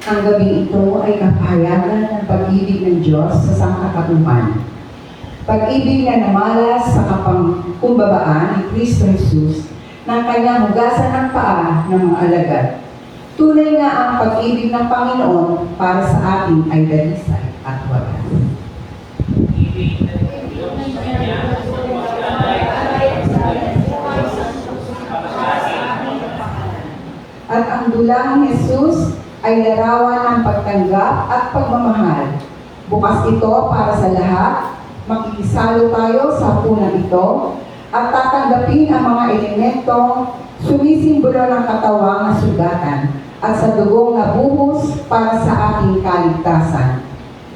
Ang gabing ito ay kapahayagan ng pag-ibig ng Diyos sa sangkatauhan. Pag-ibig na namalas sa kapangkumbabaan ni Kristo Jesus ng kanyang hugasan ng paa ng mga alagad. Tunay nga ang pag-ibig ng Panginoon para sa atin ay dalisay at wagas. At ang dula ni Jesus ay larawan ng pagtanggap at pagmamahal. Bukas ito para sa lahat, makikisalo tayo sa punang ito, at tatanggapin ang mga elementong sumisimbolo ng katawang na sugatan at sa dugong na buhos para sa ating kaligtasan,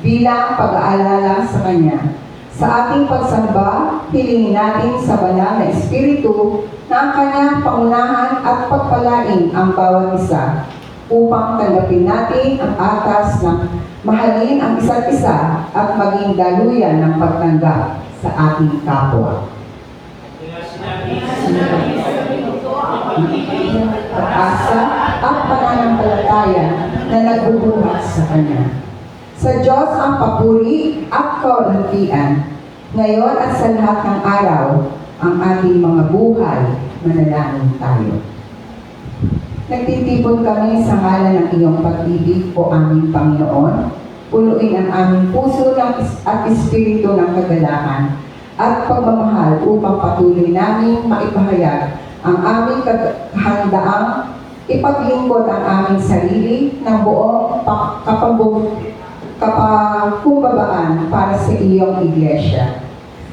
bilang pag-aalala sa Kanya. Sa ating pagsamba, hilingin natin sa banal na Espiritu na ang Kanyang pangunahan at pagpalain ang bawat isa upang tanggapin natin ang atas ng mahalin ang isa't isa at maging daluyan ng pagtanggap sa ating kapwa. Pag-asa at pananampalataya na nagbubuhat sa Kanya. Sa Diyos ang papuri at kawalantian, ngayon at sa lahat ng araw, ang ating mga buhay, manalangin tayo. Nagtitipon kami sa ngalan ng iyong pag-ibig, o aming Panginoon. Punuin ang aming puso at espiritu ng kagalakan at pagmamahal upang patuloy namin maipahayag ang aming kahandaang ipaglingkod ang aming sarili ng buong kapakumbabaan para sa iyong iglesia.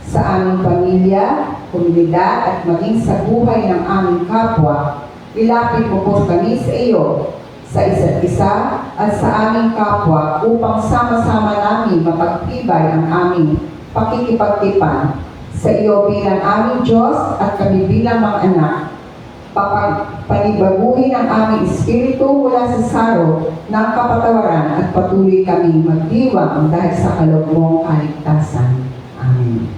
Sa aming pamilya, komunidad at maging sa buhay ng aming kapwa, ilapit mo po kami sa iyo, sa isa't isa at sa aming kapwa upang sama-sama namin mapagtibay ang aming pakikipagtipan sa iyo bilang aming Diyos at kami bilang mga anak. Panibaguhin ang aming espiritu mula sa saro ng kapatawaran at patuloy kami magdiwang dahil sa kaloob mong kaligtasan. Amen.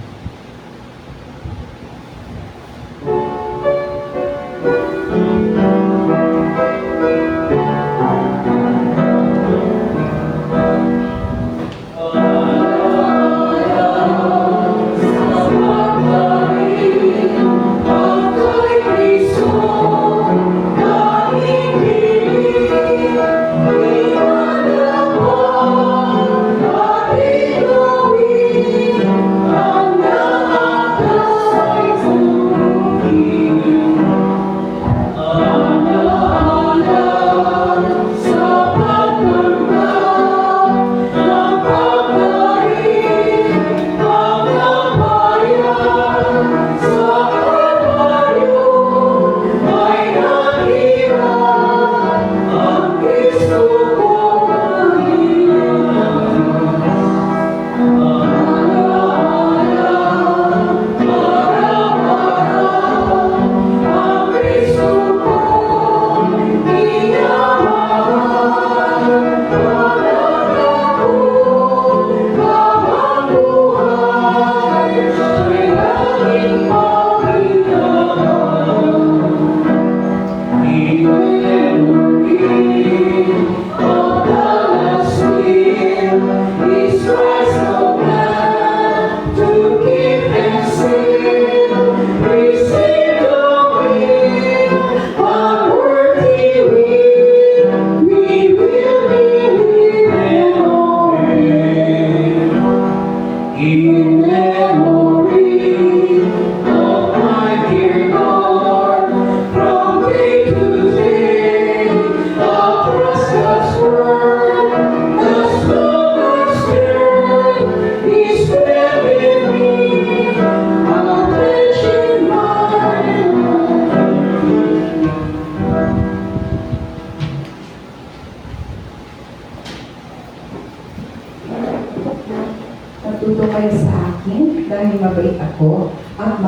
Natuto kayo sa akin dahil mabait ako at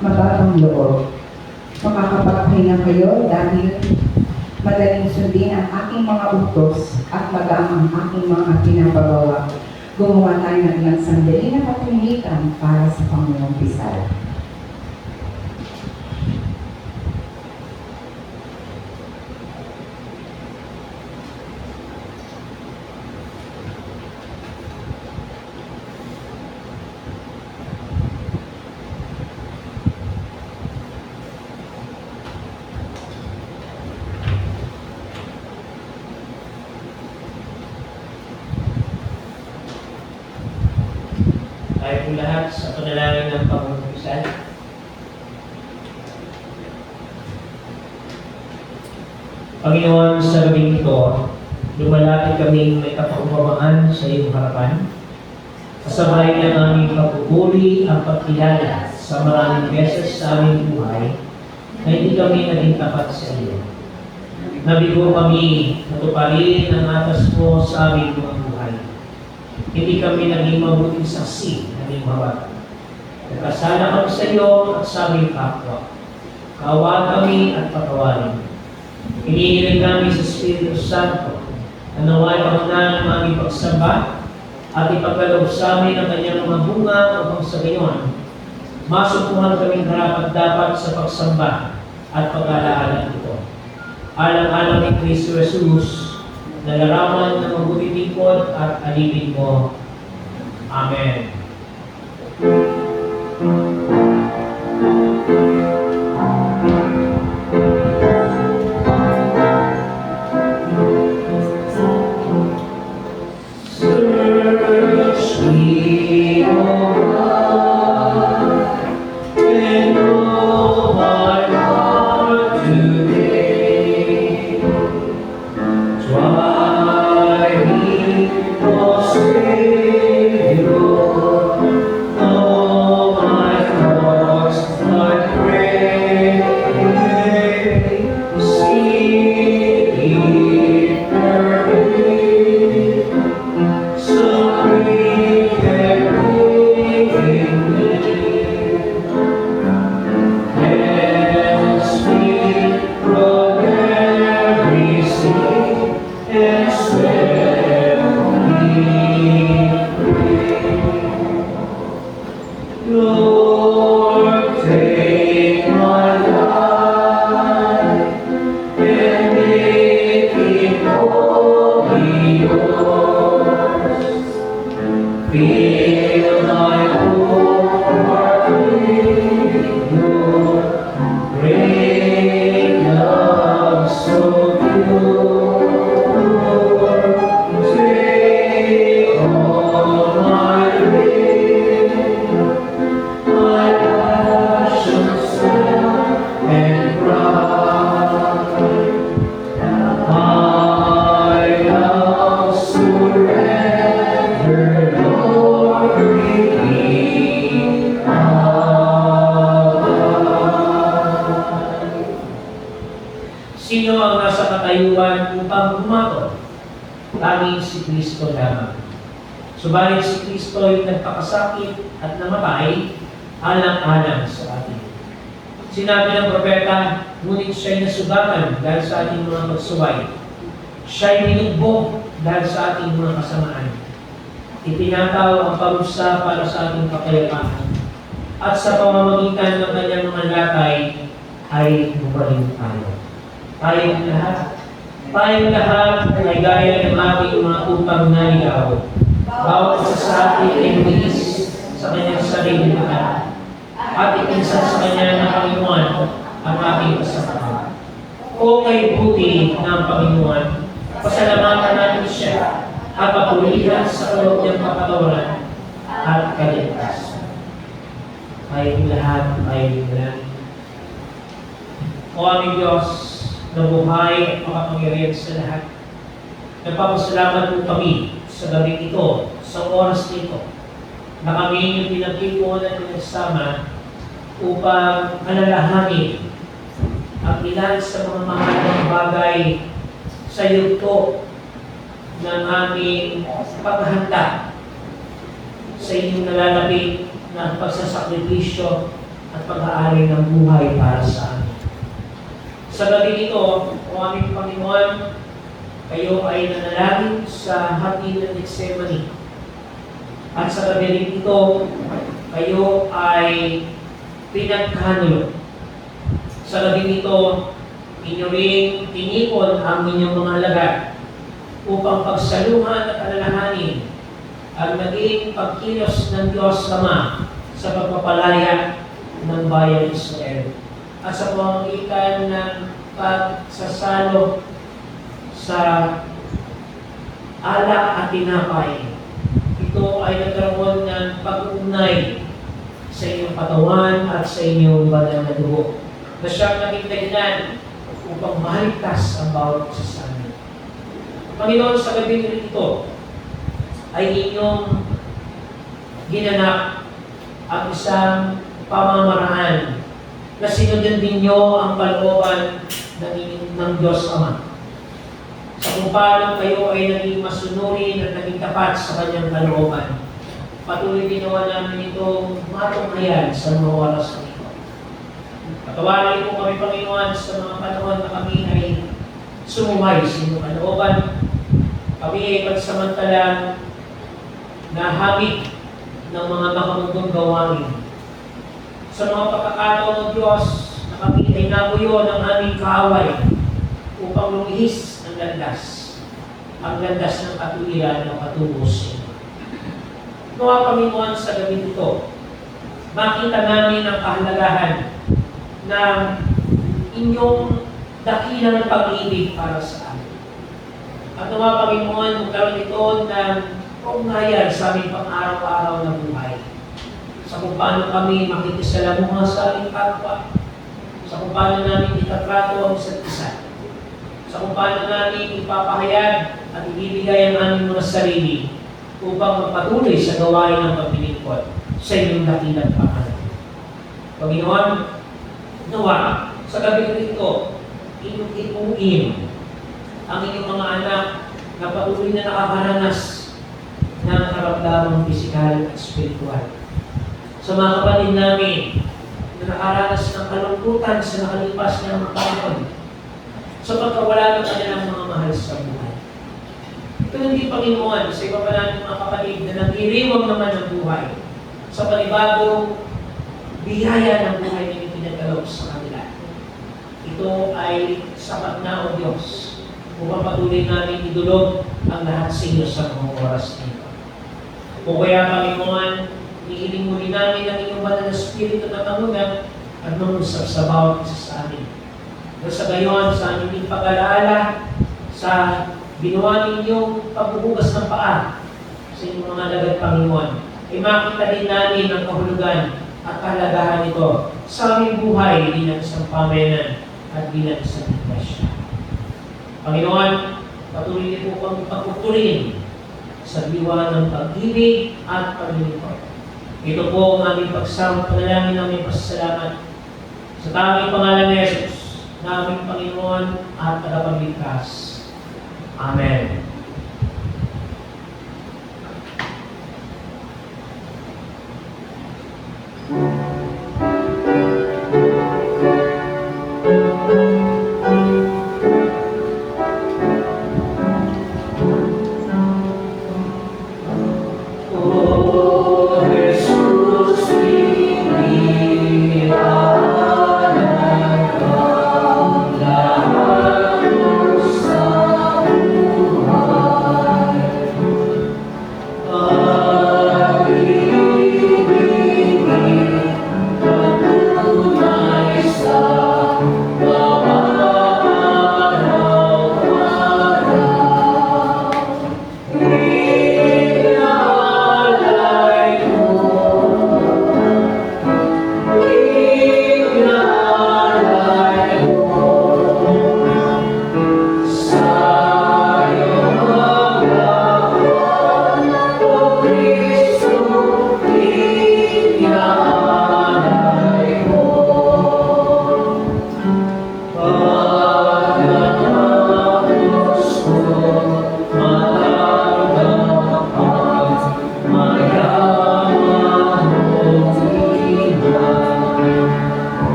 mababang loob. Makakapagpahinga kayo dahil madaling sundin ang aking mga utos at magaan ang aking mga pinapagawa. Gumawa tayo ng ilang sandali na patahimikan para sa Panginoong Pisala. Tayo po lahat sa panalangin ng pamumuhusan. Panginoon, sa gabing ito, lumalapit kaming may kapakumbabaan sa iyong harapan. Kasabay ng aming pagpupuri ang pagkilala sa maraming beses sa aming buhay na hindi kami naging tapat sa iyo. Nabigo kami na tuparin ang atas mo sa aming mga buhay. Hindi kami naging mabuting saksi ng iyong hawak. Nagkasala kami sa iyo at sa aming kapwa. Kaawaan kami at patawarin. Hinihiling namin sa Espiritu Santo na naway pangunahan ng aming pagsamba at ipagkaloob sa amin ang kanyang mga bunga upang sa gayon masukuhan kaming karapat-dapat sa pagsamba at pag-alaala ito. Alang-alang ni Kristo Jesus na larawan ng mabuting lingkod at alipin mo. Amen. Sino ang nasa katayuan upang bumaton? Tanging si Kristo lamang. Subalit si Kristo ay nagpakasakit at namatay alang-alang sa atin. Sinabi ng propeta, ngunit siya'y nasugatan dahil sa ating mga pagsuway. Siya'y nilugbog dahil sa ating mga kasamaan. Itinataw ang parusa para sa ating kapayapaan. At sa pamamagitan ng kanyang mga latay ay bumaling tayo. Tayong lahat ay gaya ng ating mga upang naligaw. Bawat isa sa atin ay lumis sa kanyang sarili na at ikinsan sa kanya ng Panginoon ang ating kasamahan. O kay buti ng Panginoon, pasalamatan natin siya at papulihan sa kaloob niyang kapatawaran at kaligtasan. Tayong lahat ay manalangin. O aming Diyos, na buhay at makapangyarihan sa lahat. Nagpapasalamat po kami sa gabi ito, sa oras nito, na kami yung pinagkipuan at pinagsama upang alalahanin ang ilan sa mga mahalagang bagay sa yugto ng aming paghahanda sa inyong nalalapit na pagsasakripisyo at pag-aari ng buhay para sa amin. Sa gabi ito, o aming Panginoon, kayo ay nanalangin sa hati ng Getsemani. At sa gabi rin ito, kayo ay pinagkanulo. Sa gabi ito, inyo rin tinipon ang inyong mga alagad upang pagsaluhan at alalahanin ang naging pagkilos ng Diyos Ama sa pagpapalaya ng bayan Israel. At sa pamamagitan ng pagsasalo sa alak at tinapay, ito ay nagkaroon ng pag-uuna patunay sa inyong katawan at sa inyong banal na dugo, na siyang naging dahilan upang maligtas ang bawat isa sa amin. Panginoon, sa gabi ito ay inyong ginanap ang isang pamamaraan na sinundan ninyo ang kalooban ng Diyos Ama. Sa kung paano kayo ay naging masunurin at naging tapat sa kanyang kalooban. Patuloy ginawa namin itong matunghayan sa mga oras na ito. Patawarin po kami, Panginoon, sa mga panahon na kami ay sumuway sa inyong kalooban. Kami ay pagsamantalang nahamit ng mga makamundong gawain. Sa mga pagkakataon ng Diyos na kami ay nabuyo ng aming kaaway upang lumihis ang landas ng katuwiran na patungo sa inyo. Nawa, Panginoon, sa gabi ito, makita namin ang kahalagahan ng inyong dakilang pag-ibig para sa amin. At nawa, Panginoon, magkaroon ito ng kaugnayan sa aming pang-araw-araw na buhay. Sa kung paano kami makikisalamuha sa aming kapwa, sa kung paano namin itatrato ang isa't isa, sa kung paano namin ipapahayag at ibibigay ang aming mga sarili upang magpatuloy sa gawain ng paglilingkod sa inyong dakilang pangalan. Panginoon, nawa, sa gabi ito, inyong ipuin ang inyong mga anak na patuloy na nakakaranas ng karamdamang pisikal at spiritual. Sa mga kapatid namin na nakaranas ng kalungkutan sa nakalipas ng mga panahon, sa pagkawala ng kanilang mga mahal sa buhay. Ito hindi, Panginoon, sa iba pa natin mga kapatid na nag-iriwang naman ng buhay sa panibagong biyaya ng buhay na ipinagkaloob sa kanila. Ito ay sapat na, O Diyos, upang patuloy namin idulog ang lahat sa inyo sa mga oras nito. O kaya, Panginoon, ihiling muli namin ang inyong banal na Espiritu na pangunan at mangusap sa bawat isa sa amin. At sa gayon, sa aming pag-alaala, sa ginawa ninyong pagbubugas ng paa sa inyong mga lagad, Panginoon, ay makita din namin ang kahulugan at kahalagahan nito sa aming buhay bilang isang pamayanan at bilang isang iglesia. Panginoon, patuloy niyo po kami pagpupurihin sa diwa ng pag-ibig at paglilingkod. Ito po ang aming pagsama, panalangin ng aming pasasalamat sa tanging pangalan ni Jesus, na aming Panginoon at tagapagligtas. Amen.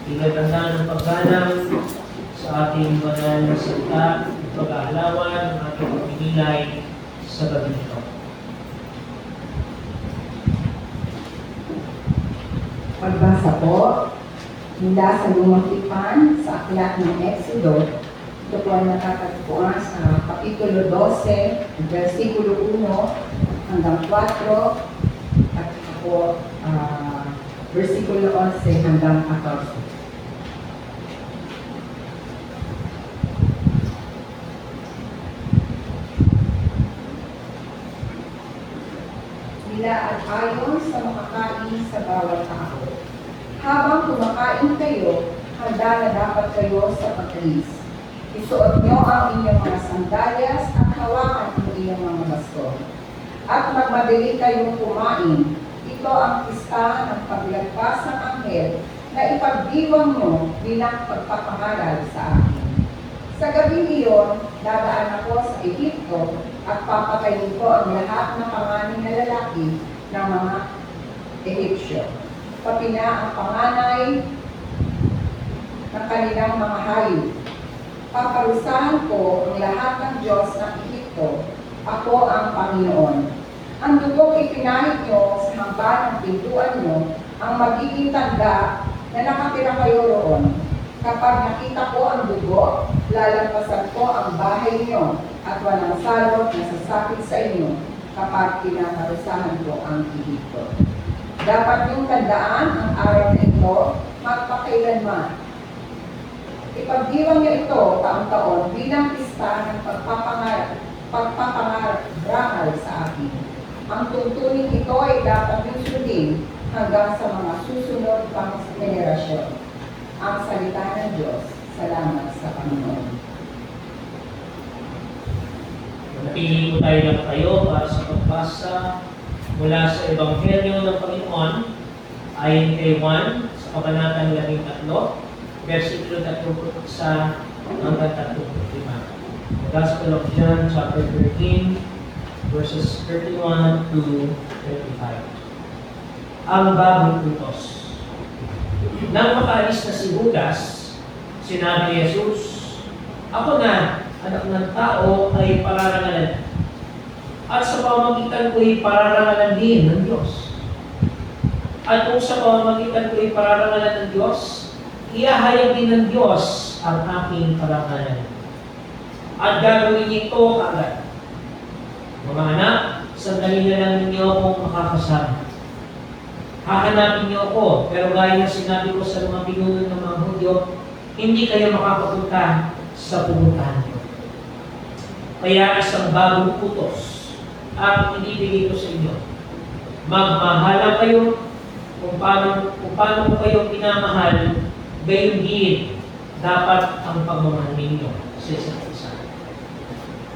Igatanda ng paggalang sa ating banal na salita, pag-aalawan ng ating pagpinilay sa gabi nito. Pagbasa po mula sa Lumang Tipan sa Aklat ng Exodo. Ito po ay natatagpuan sa Kapitulo 12, versikulo 1 hanggang 4, at po versikulo 11 hanggang 14. Nila at ayon sa makakain sa bawat tao. Habang kumakain kayo, handa na dapat kayo sa pagkalis. Isuot nyo ang inyong mga sandalyas at hawakan ang inyong mga baston. At magmadali kayong kumain. Ito ang pista ng paglagpas ng anghel na ipagdiwang nyo bilang pagpapangaral sa akin. Sa gabi iyon, dadaan ako sa Egypto at papatayin ko ang lahat ng panganay na lalaki ng mga Egyptyo. Pati na ang panganay ng kanilang mga hayop. Paparusahan ko ang lahat ng Diyos ng Egypto. Ako ang Panginoon. Ang dugong ipinahid nyo sa hanggan ng pintuan nyo ang magiging tanda na nakatira kayo roon. Kapag nakita ko ang dugo, lalampasan ko ang bahay nyo at walang salot na sasakit sa inyo kapag pinaparusahan ko ang Egypto. Dapat yung tandaan ang araw na ito magpakailanman. Ipagdiwang niyo ito taon-taon bilang pista ng pagpapangaral sa akin. Ang tuntunin ito ay dapat yung sundin hanggang sa mga susunod pang henerasyon. Ang salita ng Diyos. Salamat sa Panginoon. Napili po tayo ng kayo para sa pagbasa mula sa Ebanghelyo ng Panginoon ayon kay Juan sa Kabanatang 13, versikulo 31 hanggang 35. The Gospel of John, chapter 13, verses 31 to 35. Ang bagong utos. Nang makaalis na si Judas, sinabi ni Jesus, "Ako na, anak ng tao, ay pararangalan. At sa pamamagitan ko'y pararangalan din ng Diyos. At kung sa pamamagitan ko'y pararangalan ng Diyos, iahayag din ng Diyos ang aking parangalan. At gagawin niyo ito agad. Mga anak, sandali na lang ninyo akong makakasama. Hahanapin niyo ako, pero gaya na sinabi ko sa mga pinuno ng mga Hudyo, hindi kayo makakapunta sa pumuntahan niyo. Kaya isang bagong utos ang ibibigay ko sa inyo. Magmahala kayo kung paano ko kayo pinamahal, gayon din dapat ang pagmamahal ninyo sa isa't isa.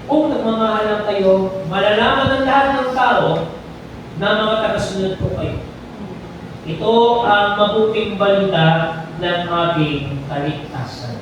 Kung nagmamahalan kayo, malalaman ng lahat ng tao na mga tagasunod ko kayo. Ito ang mabuting balita ng ating kaligtasan.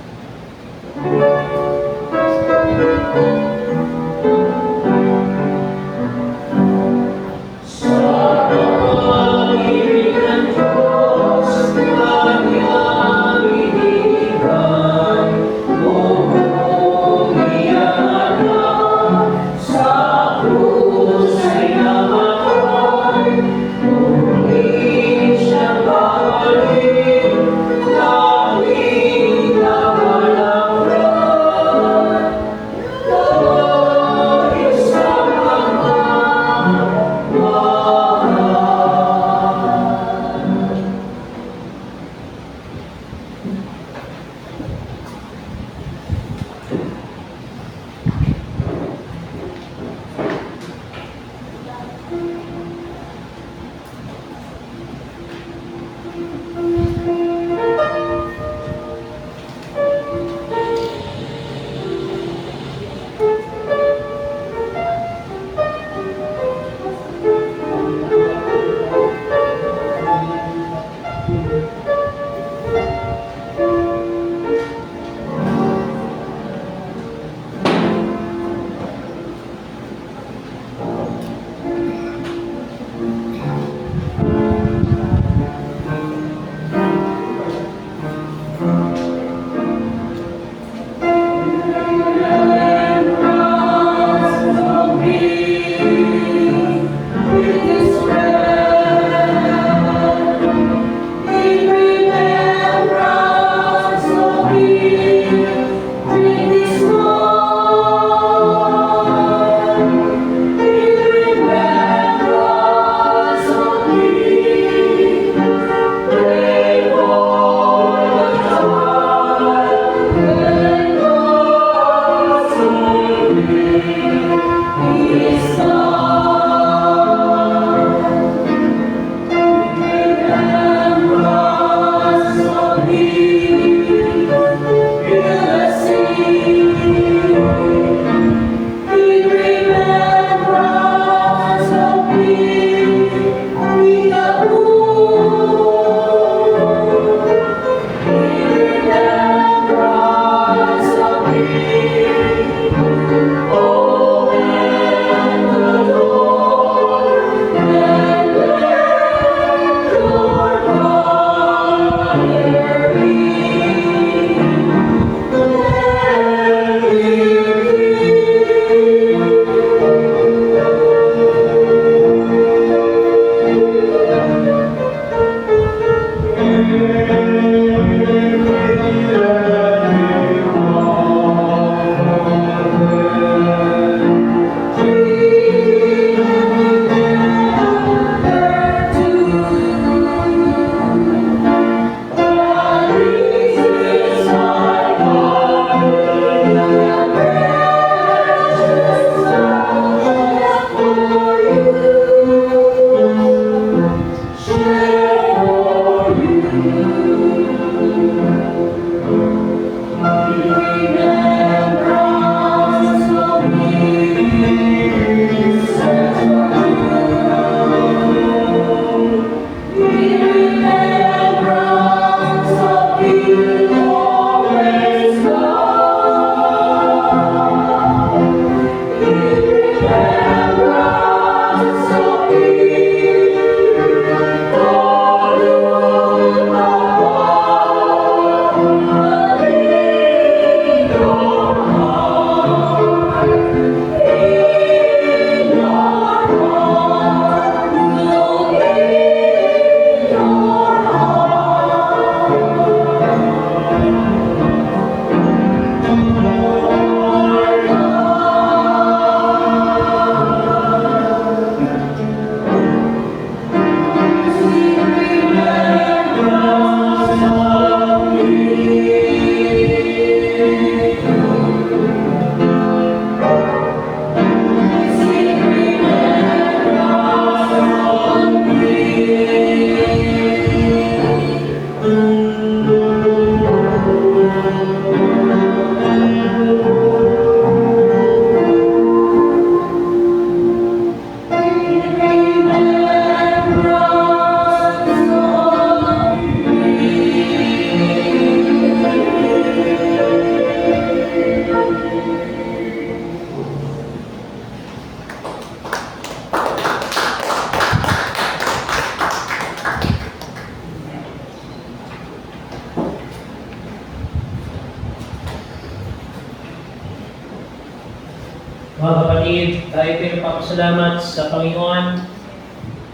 kapatid, tayo pinagpapasalamat sa Panginoon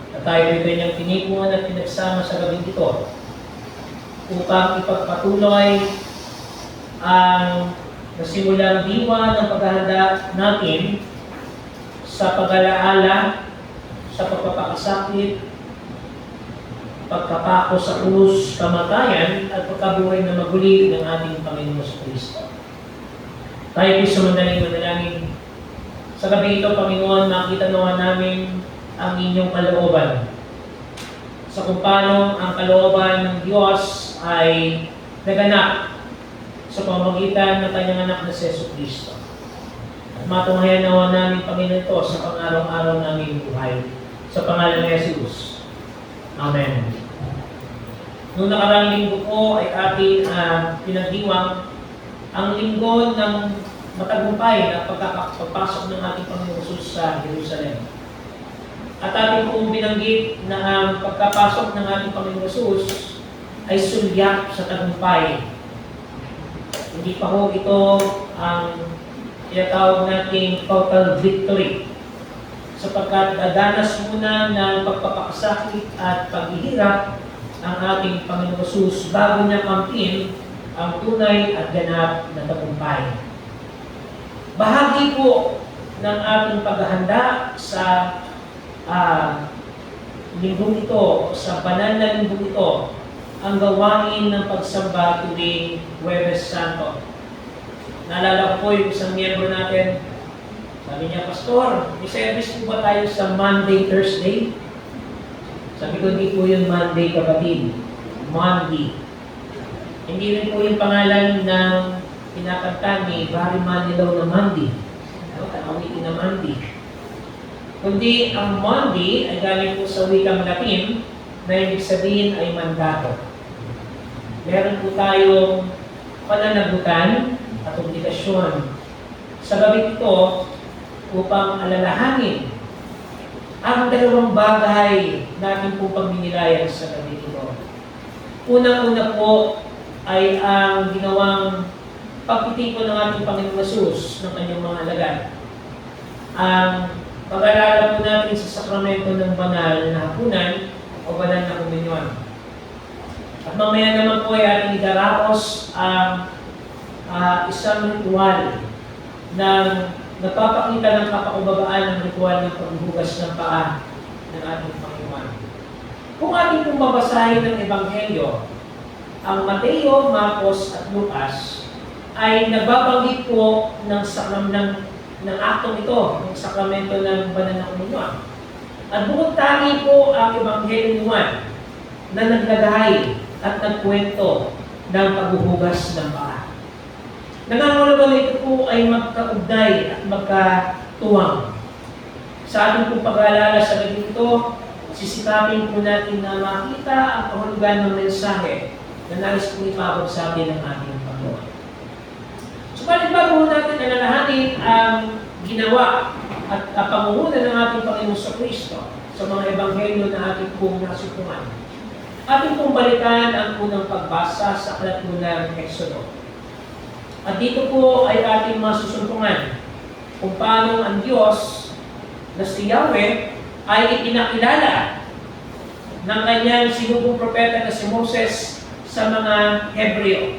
na tayo kanyang tinipungan at pinagsama sa gabing ito upang ipagpatuloy ang nasimulang diwa ng paghahanda natin sa pag-alaala, sa pagpapakasakit, pagkapako sa krus, kamatayan, at pagkabuhay na maguli ng ating Panginoon sa Kristo. Tayo po sa manalangin. Sa gabi ito, Panginoon, makita nawa namin ang inyong kalooban. Sa kung paano ang kalooban ng Diyos ay naganap sa pamamagitan ng kanyang anak na si Yesu Kristo. At matunghayan nawa namin, Panginoon, ito sa pang-araw-araw namin buhay. Sa pangalan ni Jesus. Amen. Noong nakarang linggo po ay ating pinagdiwang ang linggo ng matagumpay na pagpasok ng ating Panginoon Jesus sa Jerusalem. At ating pong binanggit na ang pagkapasok ng ating Panginoon Jesus ay sulyak sa tagumpay. Hindi pa ho ito ang tinatawag nating total victory. Sapagkat dadanas muna ng pagpapakasakit at paghihirap ang ating Panginoon Jesus bago niya kampihin ang tunay at ganap na tagumpay. Bahagi po ng ating paghahanda sa linggong ito, sa banal na linggong ito, ang gawain ng pagsamba tuwing Huwebes Santo. Naalala ko po yung isang miyembro natin, sabi niya, Pastor, may service po ba tayo sa Monday, Thursday? Sabi ko, hindi po yung Monday, kapatid. Monday. Hindi rin po yung pangalan ng pinakanta ni Barry Manilow na Monday. Awitin na Monday. Kundi ang Monday ay galing po sa wikang Latin na ibig sabihin ay mandato. Meron po tayong pananagutan at obligasyon sa gabi ito upang alalahanin ang dalawang bagay natin po pagminilayan sa gabi ito. Unang-una po ay ang ginawang pagtitipon ng ating Panginoon Jesus ng kanyang mga alagad. Ang pag-alala po natin sa sakramento ng banal na hapunan o banal na komunyon. At mamaya naman po ay ating idarapos ang isang ritual ng nagpapakita ng kapakubabaan ng ritual ng paghuhugas ng paa ng ating Panginoon. Kung ating pong babasahin ng Ebanghelyo, ang Mateo, Marcos at Lucas ay nagbabanggit po ng aktong ito, ng sakramento ng banal na komunyon. At bukod tangi po ang Ebanghelyo ni Juan na naglagay at nagkwento ng paghuhugas ng paa. Nangangalaga ito po ay magkaugnay at magkatuwang. Sa ating pong pag-aalala sa gabi ito, sisikapin po natin na makita ang kahulugan ng mensahe na nais kong ipabot sa atin ng ating Panginoon. Subalit bago natin alalahanin ang ginawa at pangunguna ng ating Panginoon sa Kristo sa mga ebanghelyo na ating pong nasutungan, ating pong balikan ang unang pagbasa sa aklat ng Exodo. At dito po ay ating masusuntungan kung paano ang Diyos na si Yahweh ay ipinakilala ng kanyang sinubong propeta na si Moses sa mga Hebreo.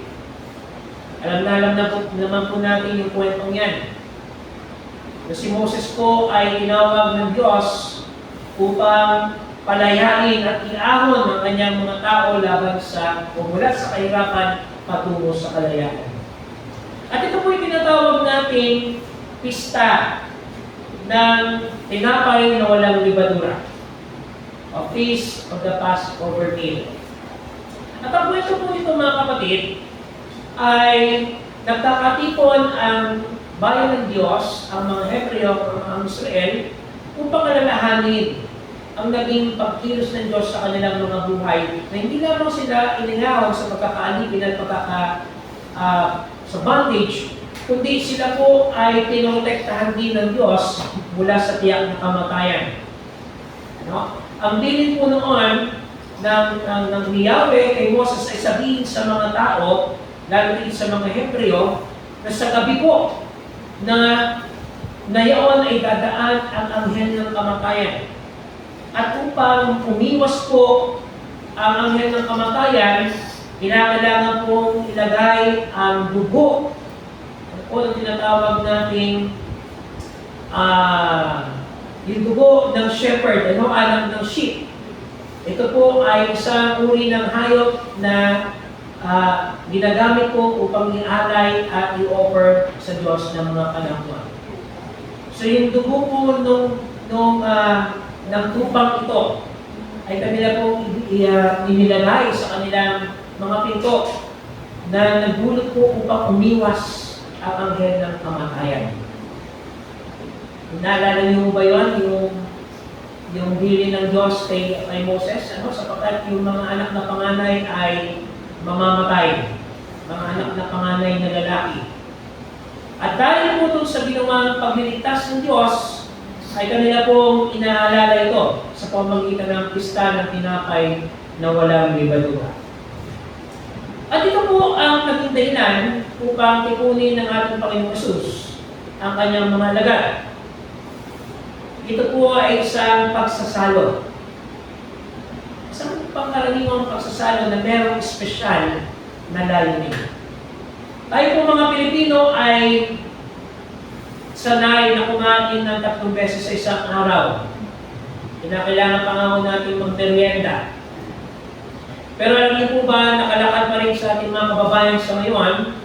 Alam naman po natin yung kwentong yan. Na si Moses po ay tinawag ng Diyos upang palayain at iahon ng kanyang mga tao laban sa mula sa kahirapan patungo sa kalayaan. At ito po yung tinatawag nating pista ng tinapay na walang libadura, o Feast of the Passover Meal. At ang kwento po ito, mga kapatid, ay nagkakatipon ang bayan ng Diyos, ang mga Hebreo o ang Israel, upang alalahanin ang naging pagkilos ng Diyos sa kanilang mga buhay, na hindi lamang sila iningawag sa pagkakaalipin at sa bondage, kundi sila po ay tinotektahan din ng Diyos mula sa tiyak na kamatayan. No? Ang bilin po noon ng Yahweh kay Moses ay sabihin sa mga tao, lalo din sa mga Hebreo, na sa gabi po na na yaon ay dadaan ang anghel ng kamatayan. At upang umiwas po ang anghel ng kamatayan, kinakailangan pong ilagay ang dugo o ang tinatawag nating yung dugo ng shepherd, alam ng sheep. Ito po ay isang uri ng hayop na ginagamit po upang ialay at i-offer sa Diyos ng mga kalangwan. So yung dugo po ng tupang ito ay kanila pong inilalay sa kanilang mga pinto na nagbulot po upang umiwas ang anghel ng kamatayan. Naalala niyo ba yun? Yung hili ng Diyos kay Moses, sapagkat yung mga anak na panganay ay mamamatay. Mga anak na panganay na lalaki. At dahil po dun sa ginawang pagliligtas ng Diyos, ay kanila pong inaalala ito sa pamamagitan ng pista ng tinapay na walang libadura. At ito po ang naging dahilan upang tipunin ng ating Panginoong Hesus ang kanyang mga alagad. Ito po ay isang pagsasalo. Isang pangkaraniwang pagsasalo na merong espesyal na layunin. Tayo po mga Pilipino ay sanay na kumain ng 3 beses sa isang araw. Kinakailangan pa nga ho natin magmerienda. Pero alam niyo po ba, nakalakad pa rin sa ating mga kababayan sa ngayon,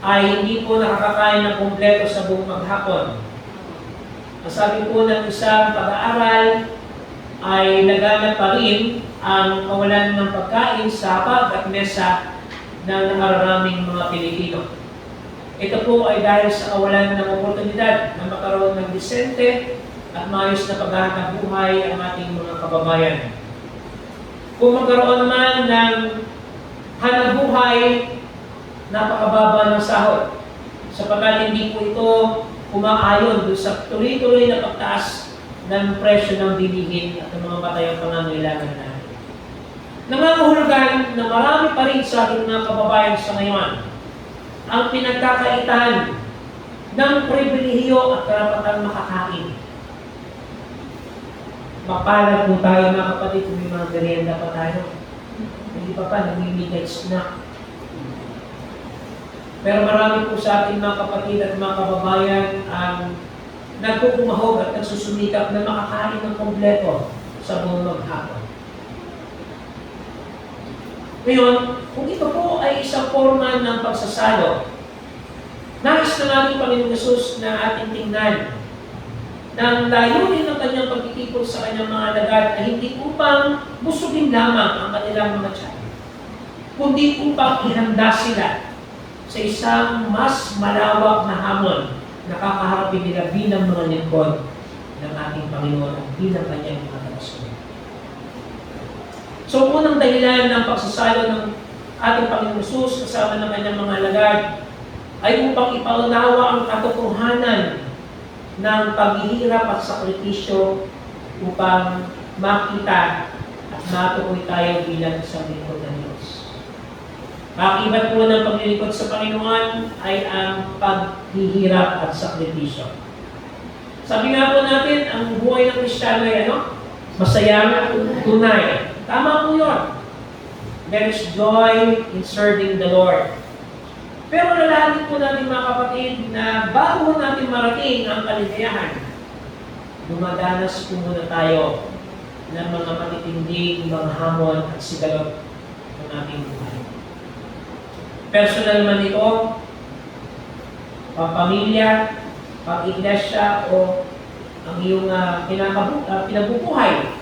ay hindi po nakakakain ng kumpleto sa buong maghapon. Ang sabi po ng isang pag-aaral ay laganap pa rin ang kawalan ng pagkain sa hapag at mesa ng nakaraming mga Pilipino. Ito po ay dahil sa kawalan ng oportunidad na magkaroon ng disente at maayos na paghahanap buhay ang ating mga kababayan. Kung magkaroon man ng hanap buhay, napakababa ng sahod. Sapagkat hindi po ito umaayon doon sa tuloy-tuloy na pagtaas ng presyo ng bilihin at ng mga batayang pangangailangan natin. Nangangahulugan na marami pa rin sa ating mga kababayan sa ngayon ang pinagkakaitan ng pribilehiyo at karapatang makakain. Mapalad po tayo mga kapatid kung may mga merienda pa tayo. Hindi pa namimigay snack. Pero marami po sa ating mga kapatid at mga kababayan ang nagkukumahog at nagsusumikap na makakain ng kompleto sa buong maghapon. Ngayon, kung ito po ay isang forma ng pagsasalo, nais na natin Panginoong Hesus na ating tingnan ng layunin ng kanyang pagtitipon sa kanyang mga alagad na hindi upang busugin lamang ang kanilang mga tiyan, kundi upang ihanda sila sa isang mas malawak na hamon na kakaharapin nila bilang mga lingkod ng ating Panginoon at bilang kanyang mga tagasunod. So, unang dahilan ng pagsasalo ng ating Panginoong Hesus kasama ng kanyang mga alagad ay upang ipaunawa ang katotohanan ng paghihirap at sakripisyo upang makita at matukoy tayo bilang isang lingkod ng Diyos. Kakibat po ng paglilingkod sa Panginoon ay ang paghihirap at sakripisyo. Sabi nga po natin, ang buhay ng Kristiyano ay masaya, tunay. Tama po yun. There is joy in serving the Lord. Pero nalalaman po natin mga kapatid na bago natin marating ang kaligayahan, dumadanas po muna tayo ng mga matitinding mga hamon at sigalot ng ating buhay. Personal man ito, pamilya, pag-iglesia o ang iyong pinabubuhay,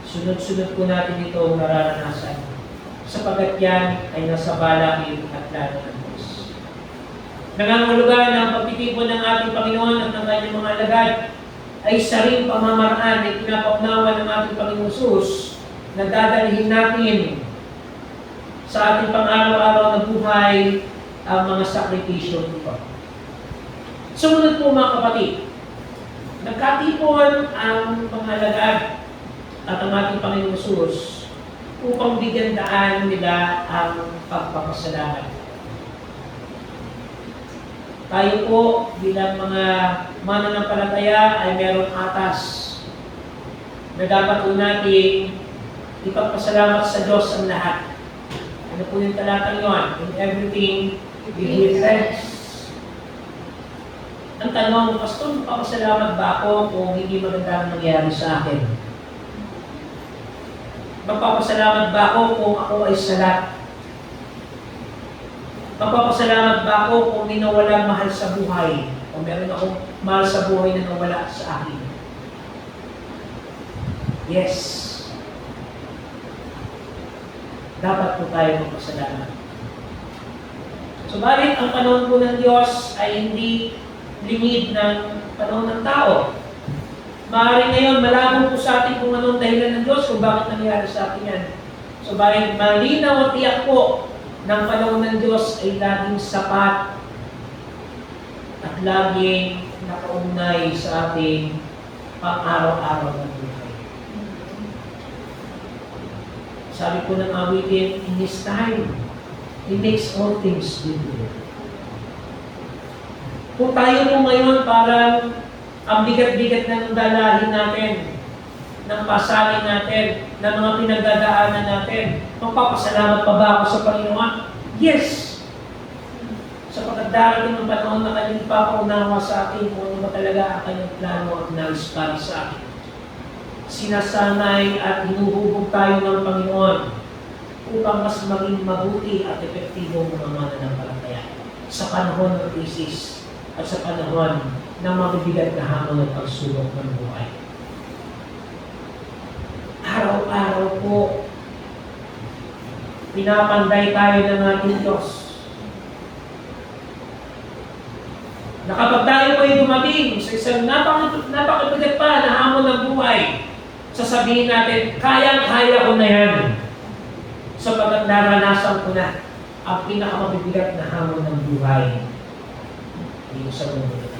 sunod-sunod po natin ito nararanasan. Sapagkat yan ay nasa balakid at plano ng Diyos. Nangangahulugan ang pagtitipon ng ating Panginoon at ng kanyang mga alagad ay saring pamamaraan na pinapaunawa ng ating Panginoong Hesus na dadalhin natin sa ating pang-araw-araw na buhay ang mga sakripisyo nito. Sumunod po mga kapatid, nagkatipon ang mga alagad at ang ating Panginoong Hesus upang bigyan daan nila ang pagpapasalamat. Tayo po bilang mga mananampalataya ay merong atas na dapat po natin ipagpasalamat sa Diyos ang lahat. Ano po yung talatang yun? In everything, we give thanks. Ang tanong, Pastor, magpapasalamat ba ako kung hindi maganda ang nangyari sa akin? Magpapasalamat ba ako kung ako ay salat? Magpapasalamat ba ako kung may nawalang mahal sa buhay? O meron akong mahal sa buhay na nawala sa akin? Yes. Dapat po tayo magpasalamat. Subalit, ang panahon po ng Diyos ay hindi lingid ng panahon ng tao. Maaaring ngayon, malabo po sa atin kung anong dahilan ng Diyos kung bakit nangyari sa atin yan. Subalit, malinaw at tiyak po ng panahon ng Diyos ay laging sapat at laging nakaugnay sa ating pang-araw-araw na buhay. Sabi po ng awitin, in His time, He makes all things good. Kung tayo po ngayon parang ang bigat-bigat na ng dalahin natin, ng pasanin natin, ng mga pinagdadaanan natin, magpapasalamat pa ba ako sa Panginoon? Yes! Sapagkat darating ng panahon na kanyang ipapaunawa sa atin kung ano ba talaga ang kanyang plano at nais para sa atin. Sinasanay at hinuhubog tayo ng Panginoon upang mas maging mabuti at epektibo mga mananampalataya sa panahon ng krisis at sa panahon ng mabibigat na hamon at pagsubok ng buhay. Araw-araw po, pinapanday tayo ng ating Diyos. Na kapag tayo po ay dumating sa isang napakabigat pa na hamon ng buhay, sasabihin natin, kayang-kaya ko na yan. Sapagkat naranasan ko na ang pinakamabibigat na hamon ng buhay dito sa mundo.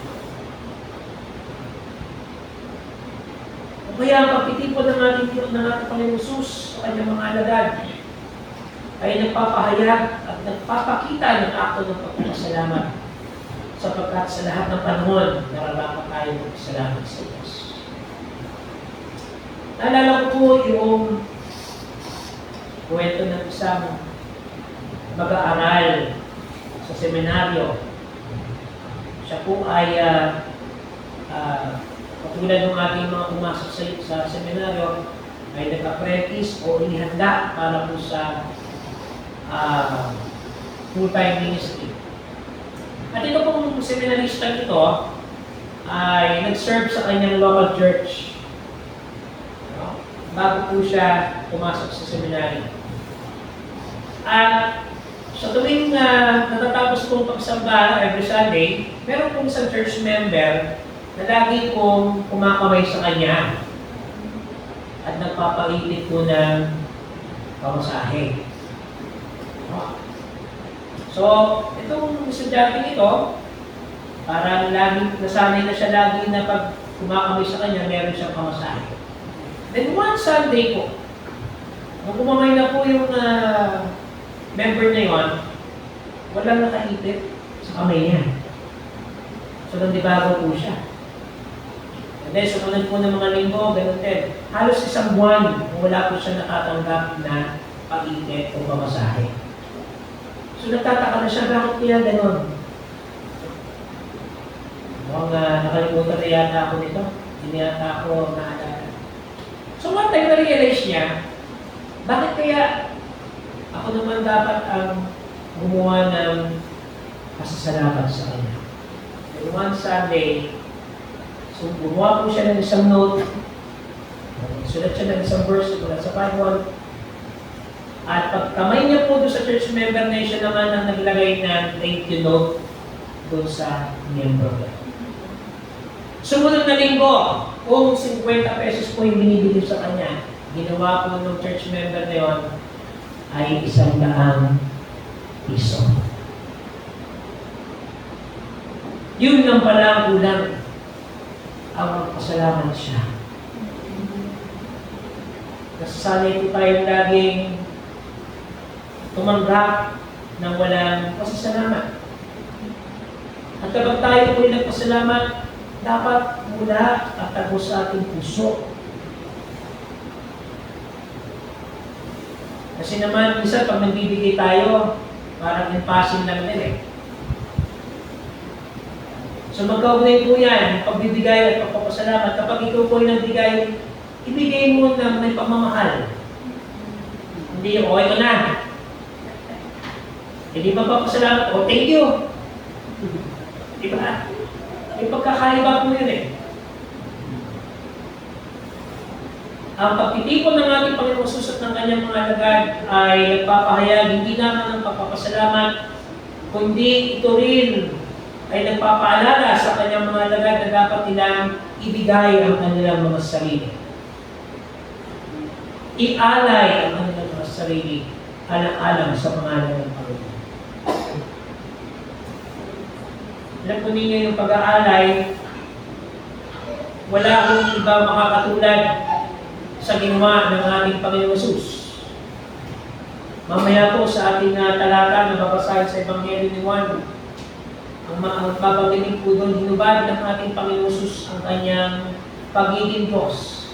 O kaya ang pagtitipon ng ating Panginoon Jesus sa kanyang mga alagad ay nagpapahayag at nagpapakita ng akto ng pagpapasalamat sapagkat sa lahat ng panahon nararapat tayo magpasalamat sa Diyos. Naalala ko po yung kwento ng isang mag-aaral sa seminaryo. Siya po ay katulad ng ating mga pumasok sa seminaryo ay nag-apprentice o inihanda para po sa full-time ministry. At ito pong seminarista ito ay nag-serve sa kanyang local church bago po siya pumasok sa seminary. At sa tuwing natatapos pong pagsamba every Sunday, meron pong isang church member na lagi pong kumakamay sa kanya at nagpapailit po ng pamasahe. So, itong estudyante ito, parang lagi, nasanay na siya lagi na pag kumakamay sa kanya, meron siyang pamasahe. Then one Sunday po, nung kumamay na po yung member na yun, walang nakaipit sa kamay niya. So, nandibago po siya. And then, sumunod po ng mga linggo, ganun din. Halos isang buwan, wala po siya nakatanggap na paipit o pamasahe. So, nagtataka na siya, bakit kaya ganun? Nakalimutan na yata ako nito. Hindi yata ako naalala. So, one time na-realize niya, bakit kaya ako naman dapat ang gumawa ng pasasalamat sa kanya? And one Sunday, so gumawa po siya ng isang note, sulat siya ng isang verse mula sa Bible, at pagkamay niya po doon sa church member na siya naman ang naglagay ng thank you note doon sa member. Sumunod na linggo, kung 50 pesos po yung binibigay sa kanya, ginawa po ng church member na yun ay 100 piso. Yun lang pala ang kulang ang magpasalamat siya. Nasasanay po tayong laging tumanggap ng walang pasasalamat. At kapag tayo po ay nagpasalamat, dapat mula at tagos sa ating puso. Kasi naman, minsan pag nagbibigay tayo, parang impasin lang din eh. So magkaugnay po yan, pagbibigay at pagpapasalamat. Kapag ikaw po ay nagbigay, ibigay mo na may pagmamahal. Hindi yung, okay ko na. Hindi ba papasalamat? Oh, thank you. Diba? May pagkakaiba po yun eh. Ang pagtitipon ng ating Panginoong Susot ng kanyang mga alagad ay nagpapahayag hindi naman ng pagpapasalamat, kundi ito rin ay nagpapaalala sa kanyang mga alagad na dapat nilang ibigay ang kanilang mga sarili. Ialay ang kanilang mga sarili alang-alang sa pangalan ng Panginoon. Alam po ninyo yung pag-aalay, wala akong iba makakatulad sa ginawa ng ating Panginoong Hesus. Mamaya po sa ating talata na babasahin sa Ebanghelyo ni Juan, ang babanggitin po doon, hinubad ng ating Panginoong Hesus ang kanyang pagiging Diyos,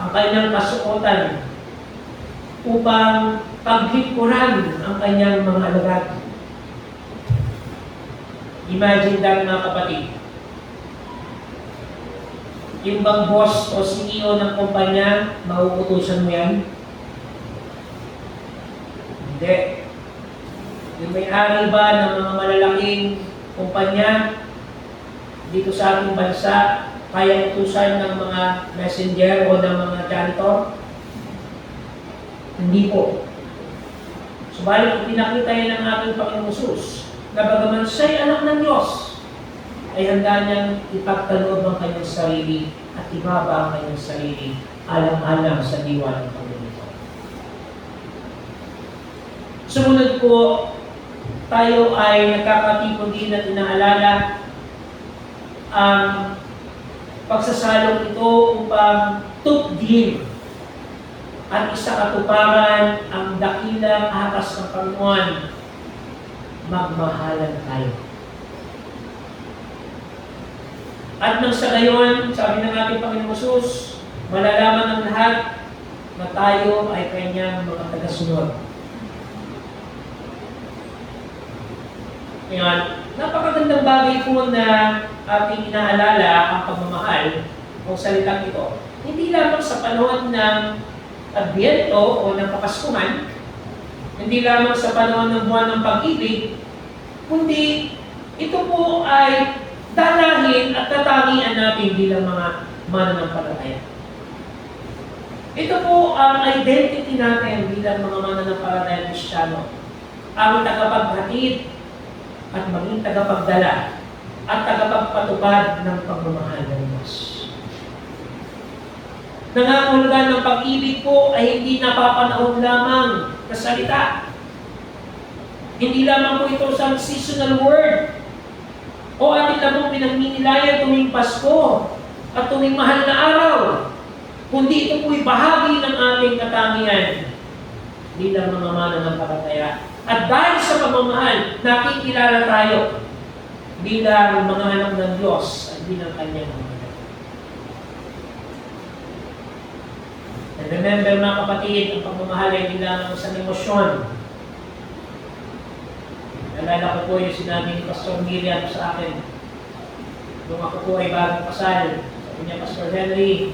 ang kanyang kasuotan, upang paglingkuran ang kanyang mga alagad. Imagine that, mga kapatid. Yung bang boss o CEO ng kumpanya, mauutusan mo yan? Hindi. Yung may-ari ba ng mga malalaking kumpanya dito sa ating bansa, kaya utusan ng mga messenger o ng mga janitor? Hindi po. Subalit, pinakita yan ng ating Panginoong Hesus na bagaman siya'y anak ng Diyos, ay handa niyang ipagkaloob ang kanyang sarili at ibaba ang kanyang sarili alang-alang sa diwa ng Panginoon. Sumunod po, tayo ay nagkakatipon din at inaalala ang pagsasalong ito upang tupdin at isakatuparan ang dakilang akas ng Panginoon. Magmahalan tayo. At nang sa gayon, sabi ng ating Panginoong Hesus, malalaman ng lahat na tayo ay kanyang mga tagasunod. Ngayon, napakagandang bagay po na ating inaalala ang pagmamahal o salitang ito. Hindi lamang sa panahon ng Adbyento o ng Kapaskuhan, hindi lamang sa panahon ng buwan ng pag-ibig, kundi ito po ay dalahin at tatangian natin bilang mga mananampalataya. Ito po ang identity natin bilang mga mananampalataya Kristiyano. Ang tagapaghatid at maging tagapagdala at tagapagpatupad ng pagmamahal ng Diyos. Nangangahulugan ng pag-ibig po ay hindi napapanahon lamang na salita. Hindi lamang po ito sa seasonal word o atin lamang pinagminilayan tuwing Pasko at tuwing mahal na araw, kundi ito po'y bahagi ng ating katangian bilang mga mananampalataya. At dahil sa pagmamahal, nakikilala tayo bilang mga anak ng Diyos at bilang kanyang mga anak. And remember mga kapatid, ang pagmamahal ay hindi lamang sa emosyon. Nalala ko po yung sinabi ni Pastor Miriam sa akin. Nung ako po ay bagong kasal, sabi niya, Pastor Henry,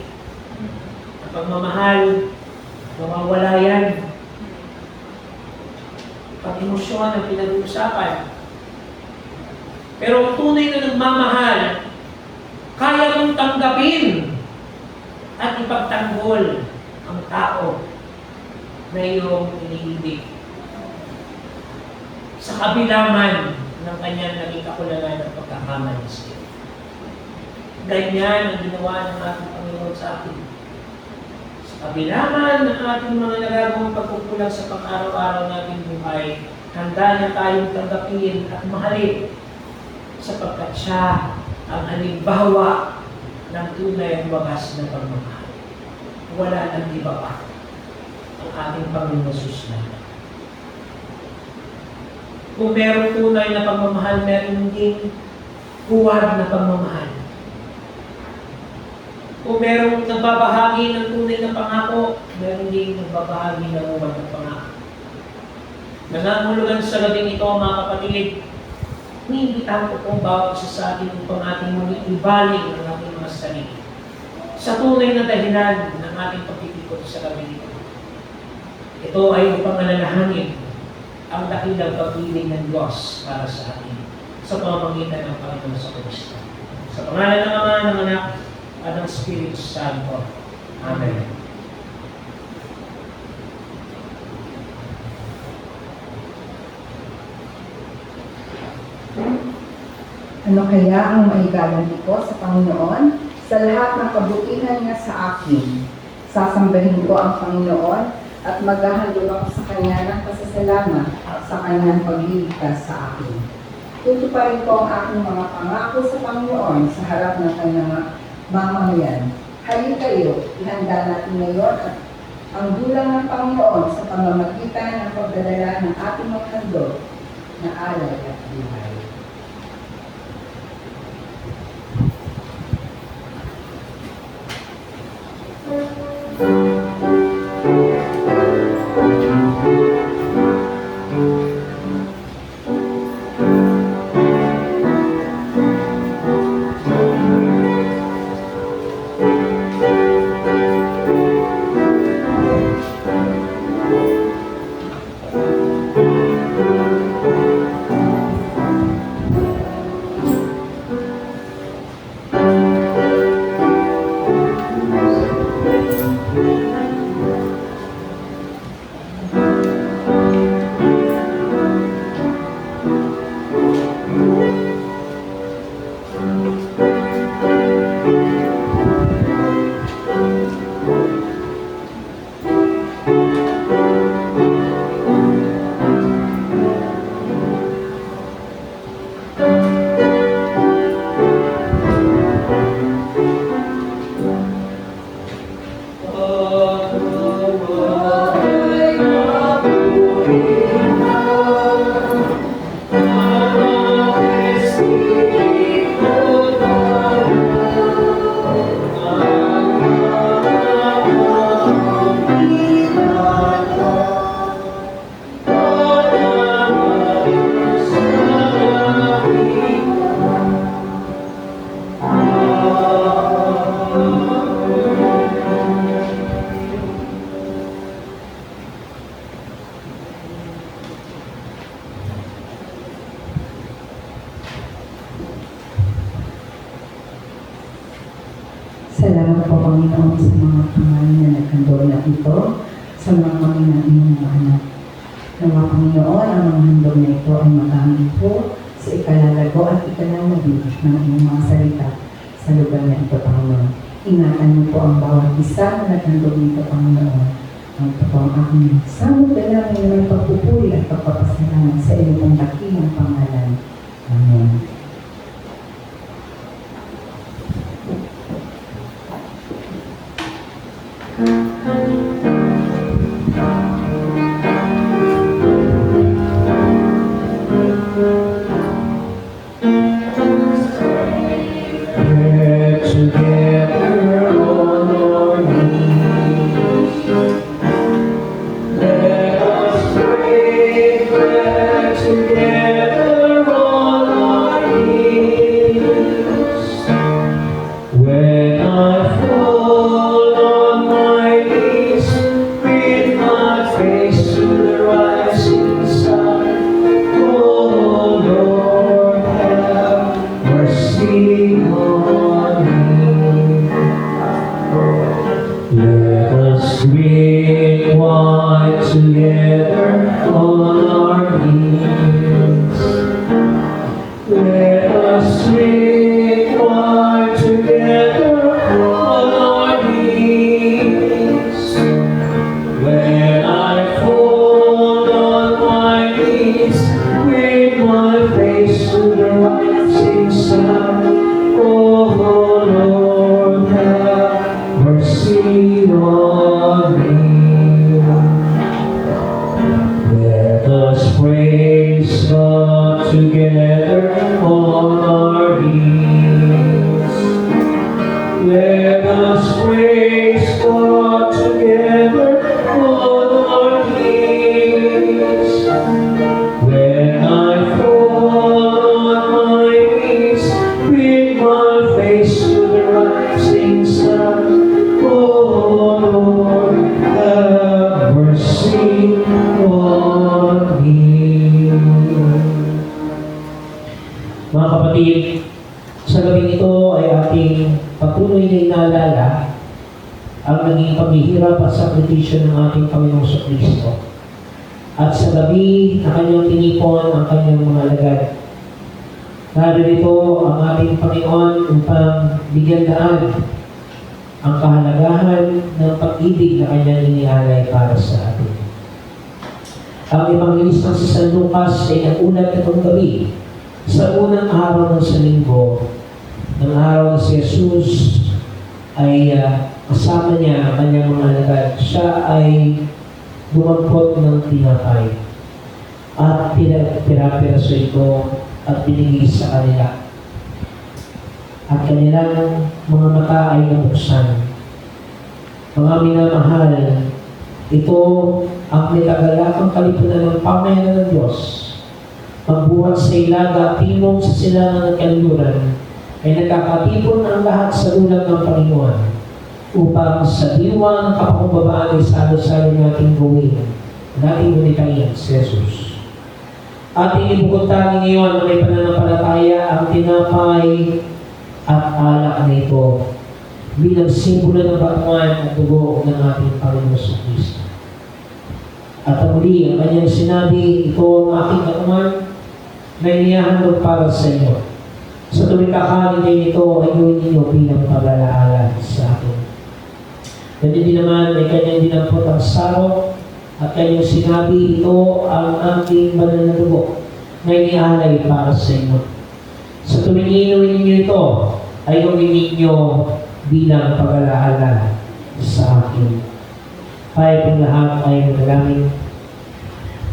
ang pagmamahal, mawawala yan. Pag-emosyon ang pinag-uusapan. Pero ang tunay na nagmamahal, kaya mong tanggapin at ipagtanggol ang tao na iyong iniibig. Sa kabila man ng kanyang naging kakulangan ng pagkakamali sa iyo. Ganyan ang ginawa ng ating Panginoon sa atin. Sa kabila man ng ating mga nagagawang pagkukulang sa pang-araw-araw nating buhay, handa na tayong tanggapin at mahalin sapagkat siya ang halimbawa ng tunay at wagas na pagmamahal. Wala nang iba pa ang ating Panginoon Hesus natin. Kung meron tunay na pagmamahal, meron din huwad na pagmamahal. Kung merong nagbabahagi ng tunay na pangako, meron din nagbabahagi ng huwad na pangako. Nangangulugan sa gabing ito, mga kapatid, iniimbitahan ko pong bawat isa sa atin upang ating muli ibaling ang ating mga sarili sa tunay na dahilan ng ating pagpipikot sa gabing ito. Ito ay upang alalahanin ang dakilang pag-ibig ng Diyos para sa atin sa pamamagitan ng Panginoon sa Kristo. Sa pangalan ng Ama, ng Anak, at ng Espiritu Santo. Amen. Ano kaya ang maigaganti ko sa Panginoon? Sa lahat ng kabutihan niya sa akin, sasambahin ko ang Panginoon at maghahandog ako sa Kanya ng pasasalamat sa Kanyang pagliligtas sa akin. Tutuparin ko ang aking mga pangako sa Panginoon sa harap ng Kanyang mamamayan. Halika kayo, ihanda natin ngayon at ang dulang ng Panginoon sa pamamagitan ng pagdadala ng ating mga handog na alay at buhay. Salamat po, Panginoon, sa mga pangalan na naghandog na ito, sa mga kami ng iyong mga anak. Nawa, Panginoon, ang mga handog na ito ay magamit po sa ikalalago at ikalalabig ng iyong mga salita sa lugar na ito, Panginoon. Ingatan niyo po ang bawat isa na naghandog nito, Panginoon. Ang ito po ang aking samot dalangin ng pagpupuri at pagpapasalamat sa iyong dakilang pangalan. Amen. Praise God together on our knees. Let us praise God together on our knees. When I fall on my knees, with my face to the rising sun, oh Lord, have mercy on me. Mga kapatid, sa gabing ito ay ating patuloy na inaalala ang naging paghihirap at sakripisyo ng ating Panginoong Kristo. At sa gabi na kanyang tinipon ang kanyang mga alagad. Narito ang ating Panginoon upang bigyan daan ang kahalagahan ng pag-ibig na kanyang inialay para sa atin. Ang Evangelistang si San Lucas ay nagulat itong gabi sa unang araw ng Linggo, ng araw na si Jesus ay kasama niya ang kanyang mga alagad. Siya ay dumagpot ng tinapay at pinapiraso ito at binigay sa kanila. At kanilang mga mata ay nabuksan. Mga minamahal, ito ang nitagalakang kalipunan ng pamayanan ng Diyos. Pagbuhat sa ilaga, timong sa silangan ng kanluran, ay nagkakatipon ang lahat sa ulat ng Panginoon upang sa diwa ng kapakumbabaan ay salo-salo nating gawin, nating gunitayin si Jesus. Ating ibukod-tangin ngayon na may pananampalataya ang tinapay at alak na ito bilang simbolo ng batuan at dugo ng ating Panginoon Kristo. At muli, ang kanyang sinabi, ito ang aking katawan na inihahandog para sa inyo. Sa tuwing kakanin kayo nito, ay gawin ninyo bilang pag-alaala sa akin. Ganyan din naman ay kanyang dinampot ang saro at kanyang sinabi, ito ang aking banal na dugo na inialay para sa inyo. Sa tuwing inumin ninyo ito, ay gawin ninyo bilang pag-alaala sa akin. Kaya itong lahat ay manalangin.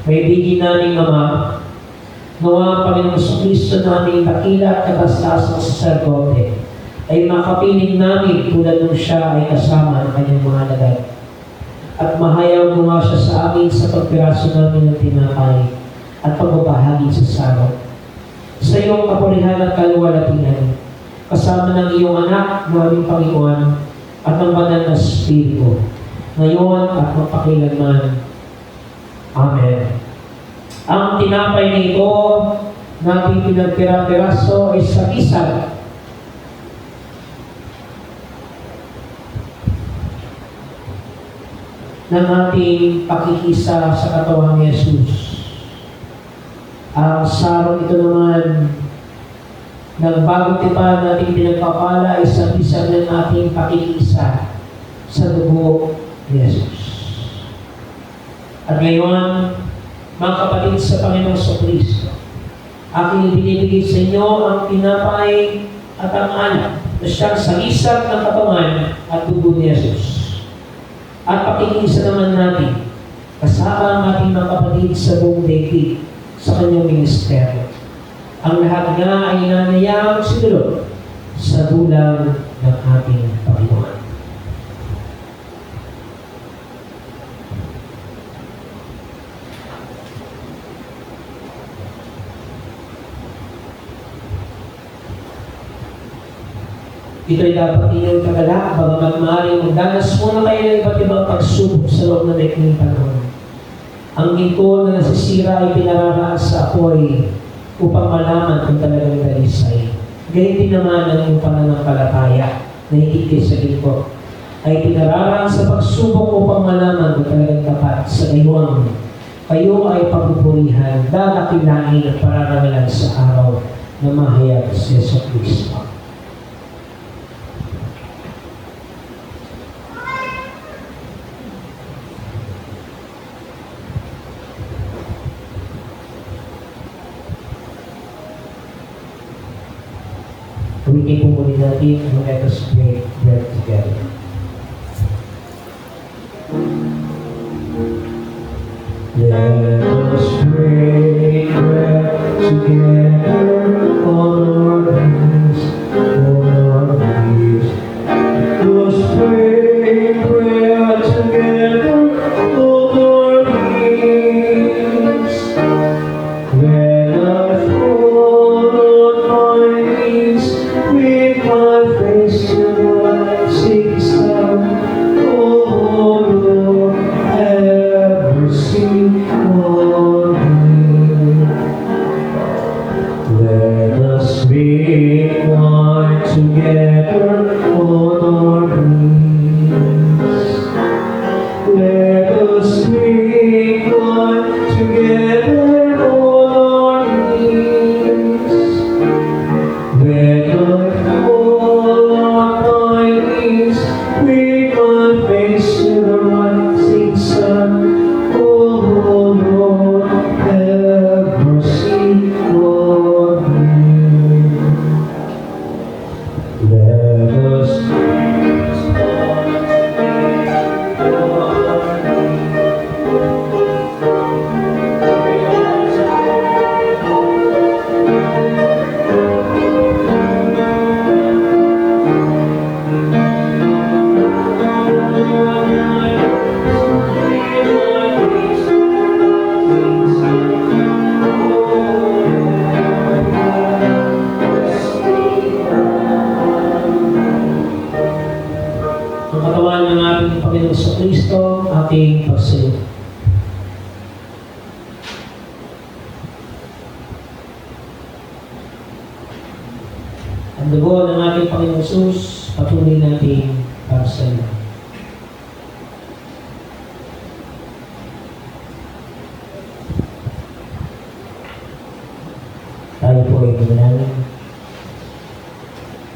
May bigin naming Ama, nawa ang Panginoong Kristo na aming dakila at katastasang saserdote ay makapiling namin tulad nung siya ay kasama ng kanyang mga alagad. At mahayaw gumawa siya sa amin sa pagpiraso namin ng tinapay at pagbabahagi sa salot. Sa iyong kapulihan at kaluwalhatian, kasama ng iyong anak na aming Panginoon at ng banal na Espiritu, ngayon at magpakilanman. Amen. Ang tinapay na ito nating pinagpira-piraso ay sagisag ng ating pakikisa sa katawan ni Jesus. Ang sarong ito naman ng bagong tipan nating pinagpapala ay sagisag ng ating pakikisa sa dugo ni Jesus. At ngayon, mga kapatid sa Panginoong Kristo, aking binibigay sa inyo ang tinapay at ang alak na siyang sagisag ng katawan at dugo ni Jesus. At pakikisa naman natin, kasama ang ating mga kapatid sa buong daigdig sa kanyang ministeryo. Ang lahat nga ay nanayang sinulog sa dulang ng ating Panginoon. Ito'y dapat inyong tagala, bagamat maaaring magdanas muna kayo ng iba't ibang pagsubok sa loob ng maikling panahon. Ang ginto na nasisira ay pinararaan sa apoy upang malaman kung talagang dalisay. Ganyan din naman ang iyong pananampalataya na higit sa ginto ay pinararaan sa pagsubok upang malaman kung talagang tapat sa iyong kayo ay pagpupurihan, dadakilain at pararangalan sa araw na mahayag si Yesu Kristo. Tuwingin po muli natin ang let us pray bread together. Let us pray bread together on our knees. be one together on our knees. Let us be one together on our knees. Let us fall on my knees, with my face to the rising sun. Oh Lord, have mercy on me. Let us ang katawan ng ating Panginoon sa Kristo, ating pagsayo. Ang dugo ng ating Panginoon Jesus, patuloy nating pagsayo. Tayo po ay manalangin.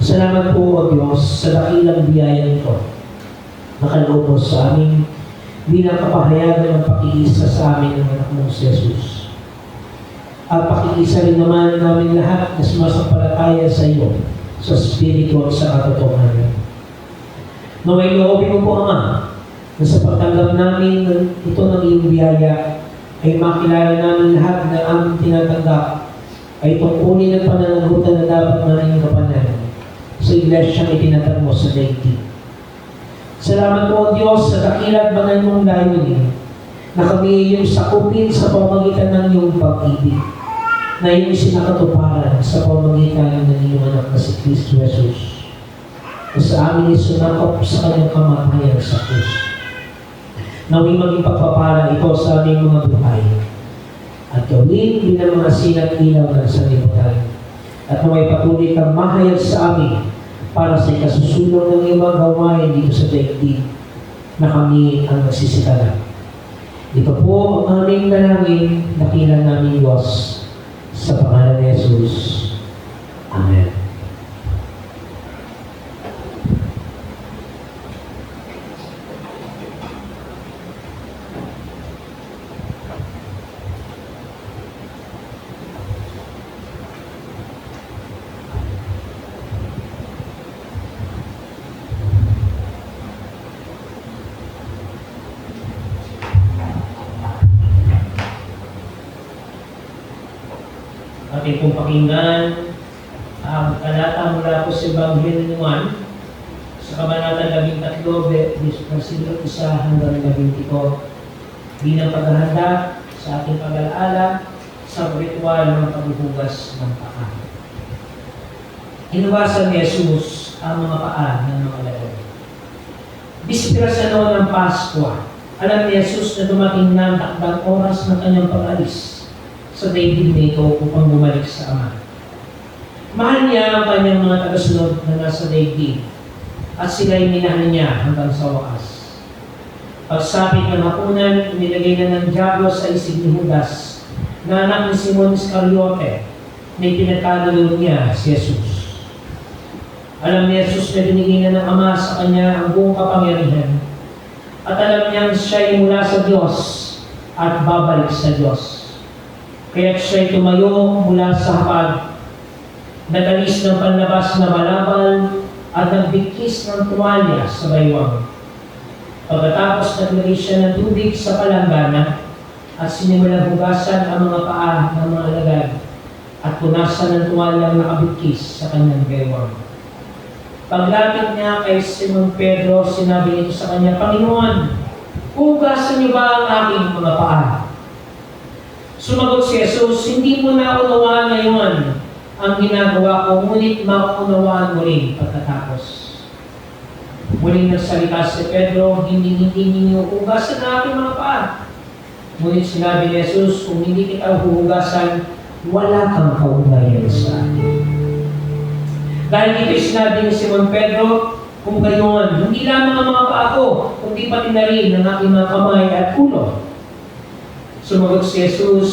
Salamat po, O Diyos, sa dakilang biyaya nito. Nakaloob mo sa amin, bilang kapahayagan ng pakiisa sa amin ng anak mong si Jesus. At pakiisa rin naman namin lahat na sumasampalataya sa iyo, sa Espiritu at sa katotohanan. Naway loobin mo po, Ama, na sa pagtanggap namin ito ng iyong biyaya, ay makilala namin lahat na aming tinatanggap ay tungkulin ng pananagutan na dapat namin kapanan sa iglesyang itinatag mo sa daigdig. Salamat po, O Diyos, sa dakilang banal mong layunin na kami iyong sakupin sa pamamagitan ng iyong pag-ibig, na iyong sinakatuparan sa pamamagitan ng iyong anak na si Kristo Jesus, na sa amin isunakop sa kanyang kamatayan sa krus. Nawing maging pagpapala ito sa aming mga buhay, at gawin bilang mga sinat ilaw ng sanlibutan, at naway patuloy kang mahayag sa amin para sa ikasusulong ng iyong mga gawain dito sa daigdig na kami ang nagsisikala. Ito po ang aming dalangin, dakilan namin Diyos, sa pangalan ni Jesus. Amen. Ating pong pakinggan ang talata mula po sa Ebanghelyo ni Juan sa Kabanata 13, versikulo 1 hanggang 17, bilang paghahanda sa ating pag-alaala sa ritual ng paghuhugas ng paa. Hinugasan ni Jesus ang mga paa ng mga lalaki. Bispera sa noon ng Paskwa, alam ni Jesus na dumating na ang takdang oras ng kanyang pag-alis sa daigdig nito upang bumalik sa Ama. Mahal niya ang kanyang mga tagasunod na nasa daigdig at sila'y minahal niya hanggang sa wakas. Pagsapit ng hapunan, nilagay na ng Diablo sa isip ni Judas na anak ni Simon Iscariote na ipinagkaloob niya si Jesus. Alam ni Jesus na binigay na ng Ama sa kanya ang buong kapangyarihan at alam niyang siya'y mula sa Diyos at babalik sa Diyos. Kaya't siya'y tumayo mula sa hapag, nagalis ng panlabas na malabal at nagbigkis ng tuwalya sa baywang. Pagkatapos naglagay siya ng tubig sa palanggana at sinimulang hugasan ang mga paa ng mga alagad at punasan ng tuwalyang nakabigkis sa kanyang baywang. Paglapit niya kay Simon Pedro, sinabi nito sa kanya, Panginoon, hugasan niyo ba ang aking mga paa? Sumagot si Jesus, hindi mo naunawaan ngayon ang ginagawa ko, ngunit maunawaan mo rin pagkatapos. Muling nagsalita si Pedro, hindi ninyo hugasan ang aking mga paa. Ngunit sinabi ni Jesus, kung hindi kita huhugasan, wala kang kaugnayan sa akin. Dahil ito'y sinabi ni Simon Pedro, kung gayon, hindi lamang ang mga paa ko, kundi pati na rin ang aking mga kamay at ulo. Sumagot si Jesus,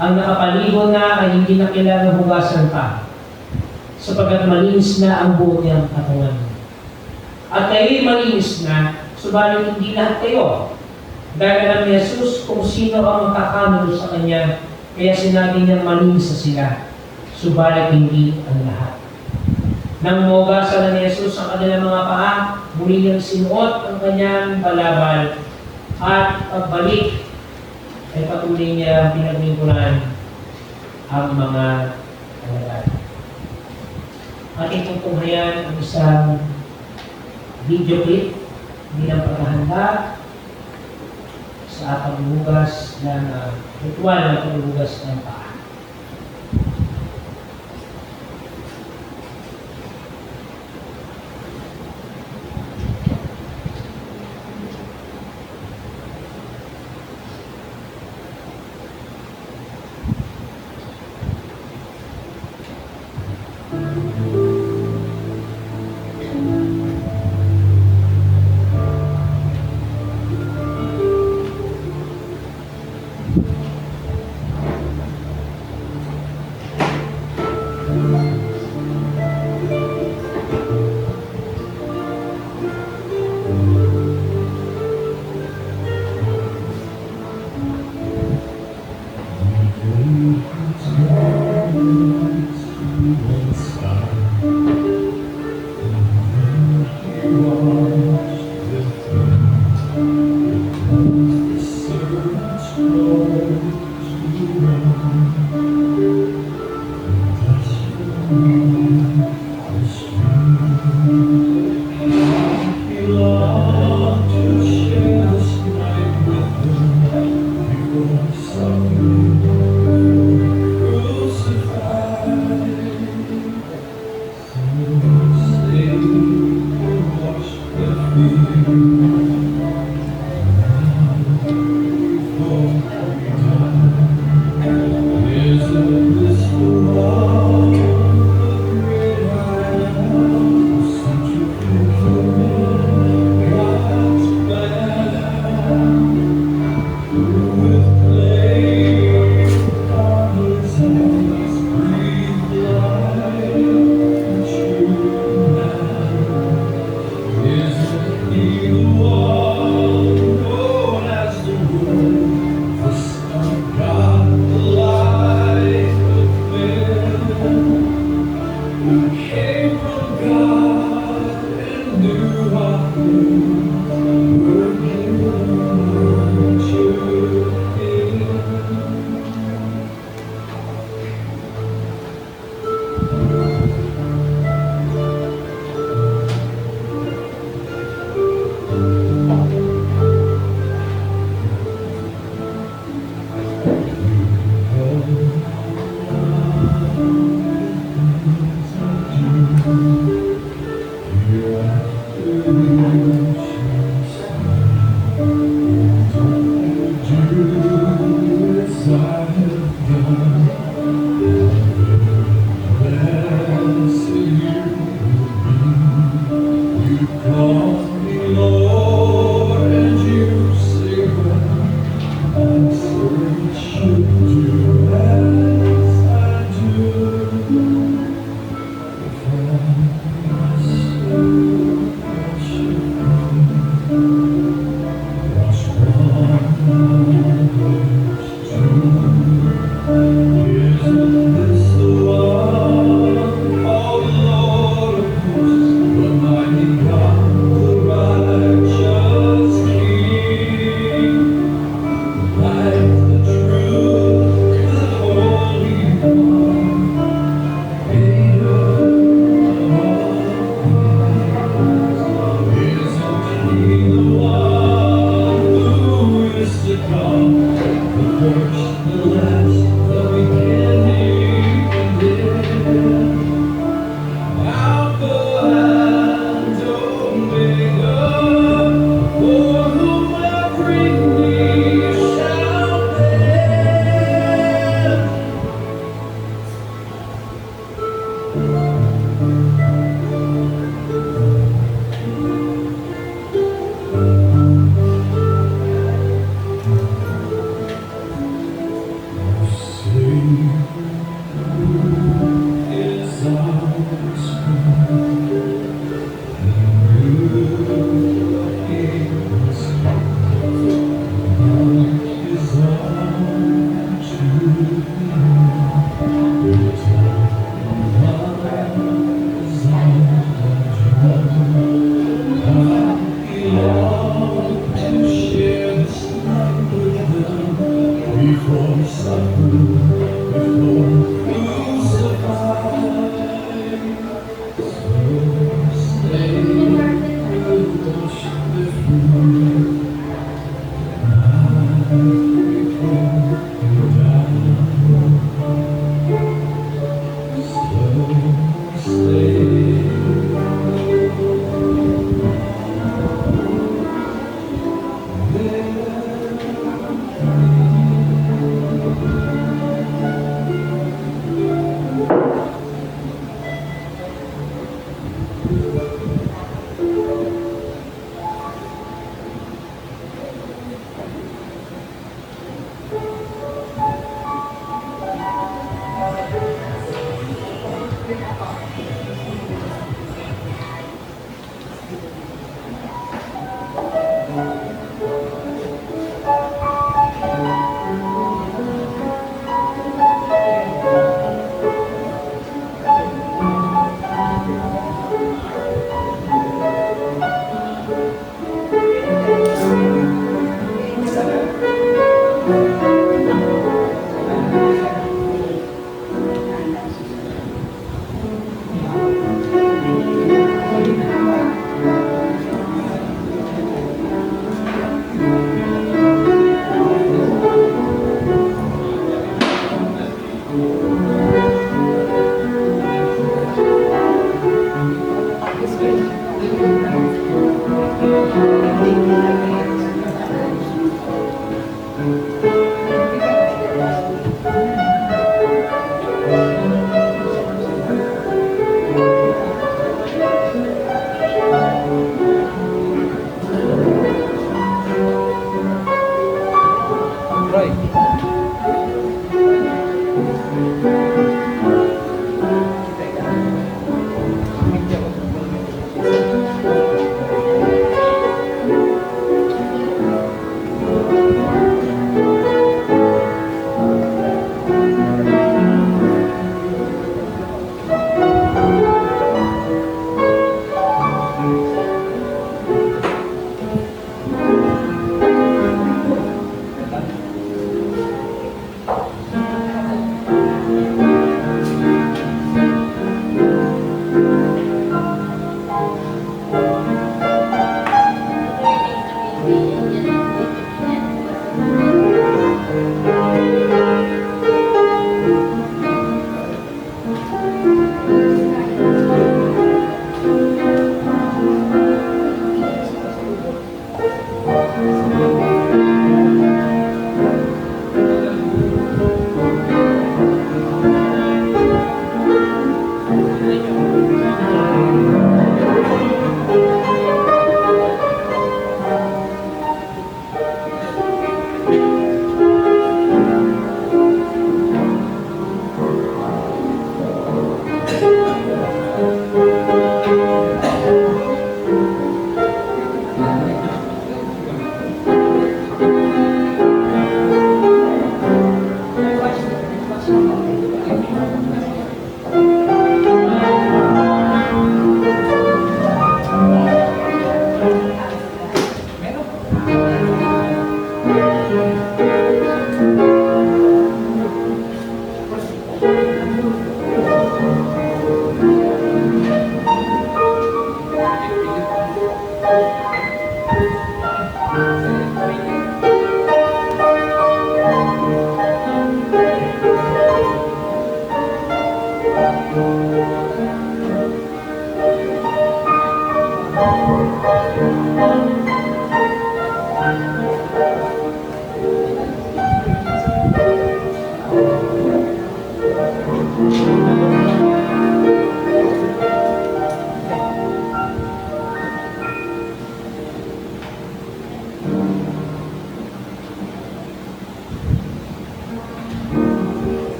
ang nakapaligo na ay hindi na kailangang hugasan pa, sapagkat malinis na ang buo niyang katawan. At kayo'y malinis na, subalit hindi lahat kayo. Dahil alam ni Jesus kung sino ang makakamalo sa Kanya, kaya sinabi niyang malinis na sila, subalit hindi ang lahat. Nang maugasan na ni Jesus ang kanilang mga paa, muli niyang sinuot ang kanyang balabal at pagbalik ay patuloy niya pinaglingkuran ang mga alagad. Ating tungtunghayan ang isang video clip bilang paghahanda sa paghuhugas ng ritual na paghuhugas ng paa.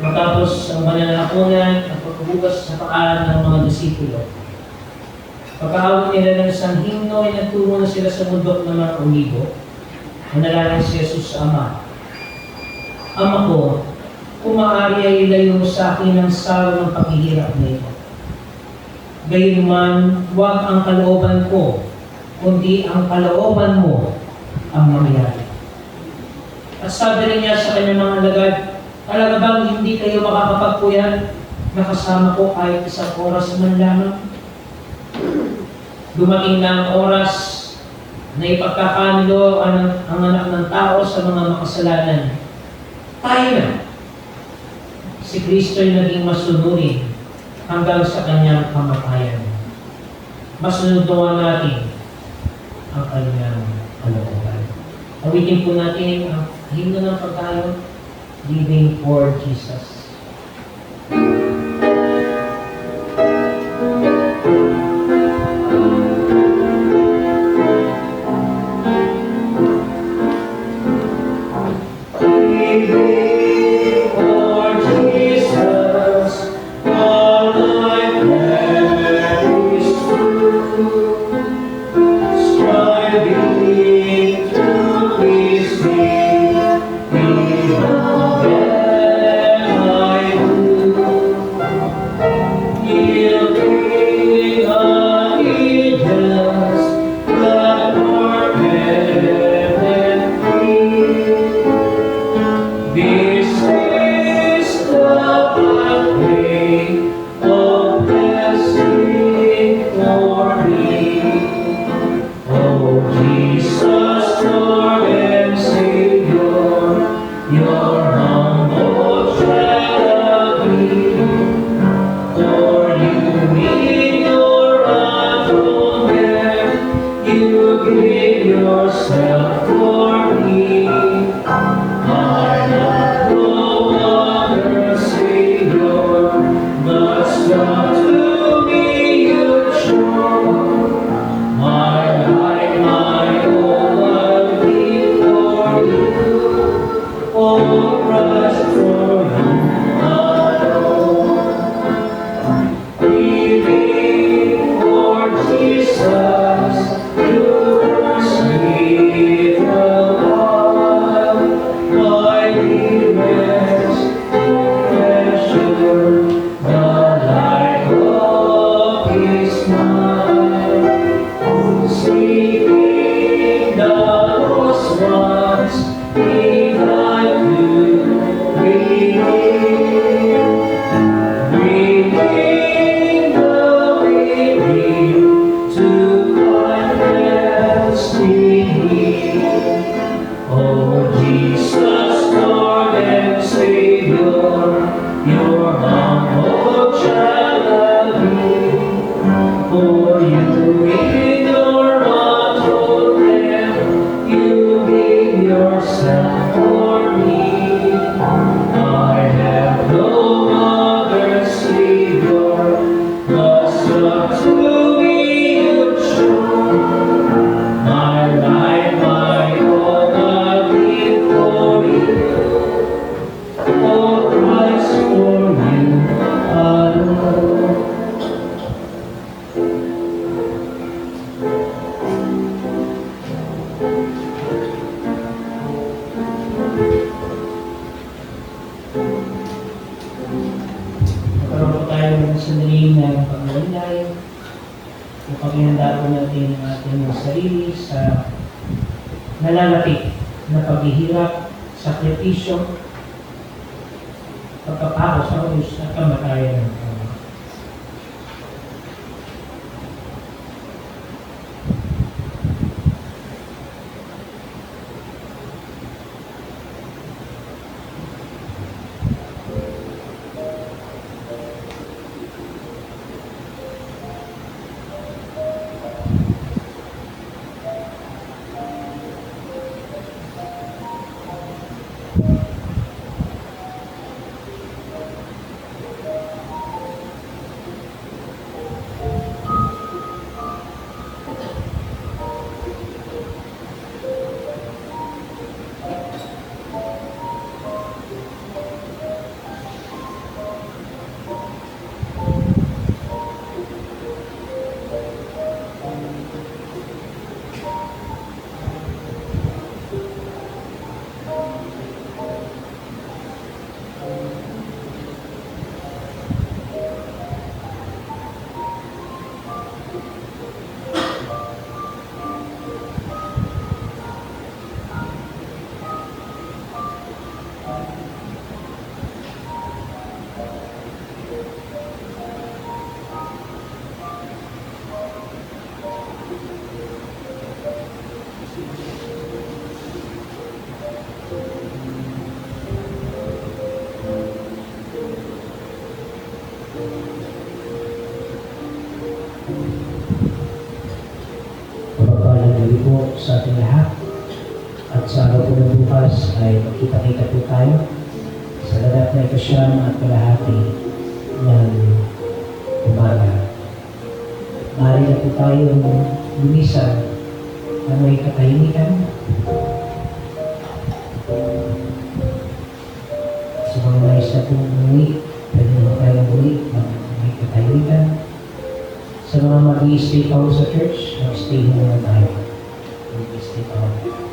Matapos ang mananakunan at pagbubukas sa paa ng mga disipulo, pagkaawit nila ng isang himno ay nagtungo na sila sa bundok ng mga Olibo. Manalangin si Jesus sa Ama. Ama ko, kung maaari ay ilayo mo sa akin ang saro ng paghihirap na ito. Gayunman, huwag ang kalooban ko, kundi ang kalooban mo ang mangyari. At sabi rin niya sa kanyang mga alagad, talaga bang hindi kayo makakapagpuyat na kasama ko kahit isang oras man lamang? Dumating na ang oras na ipagkakanilo ang anak ng tao sa mga makasalanan. Tayo na. Si Kristo ay naging masunurin hanggang sa kanyang kamatayan. Masunuduan natin ang kanyang kalooban. Awitin po natin ang himno ng pagkayo, Living for Jesus. Nalalapit na paghihirap, sakripisyo, pagkapako sa krus at kamatayan ng tao. sa ating lahat. At sa araw po ng bukas ay magkita-kita po tayo sa lahat na ikasyam at kalahati ng umaga. Maaari na po tayong lumisan na may katahimikan. Sa mga nais na pong umuwi, pwede naman tayong umuwi ng may katahimikan. Sa mga mag-i-stay pa sa church, mag-stay muna tayo. Mag-i-stay pa.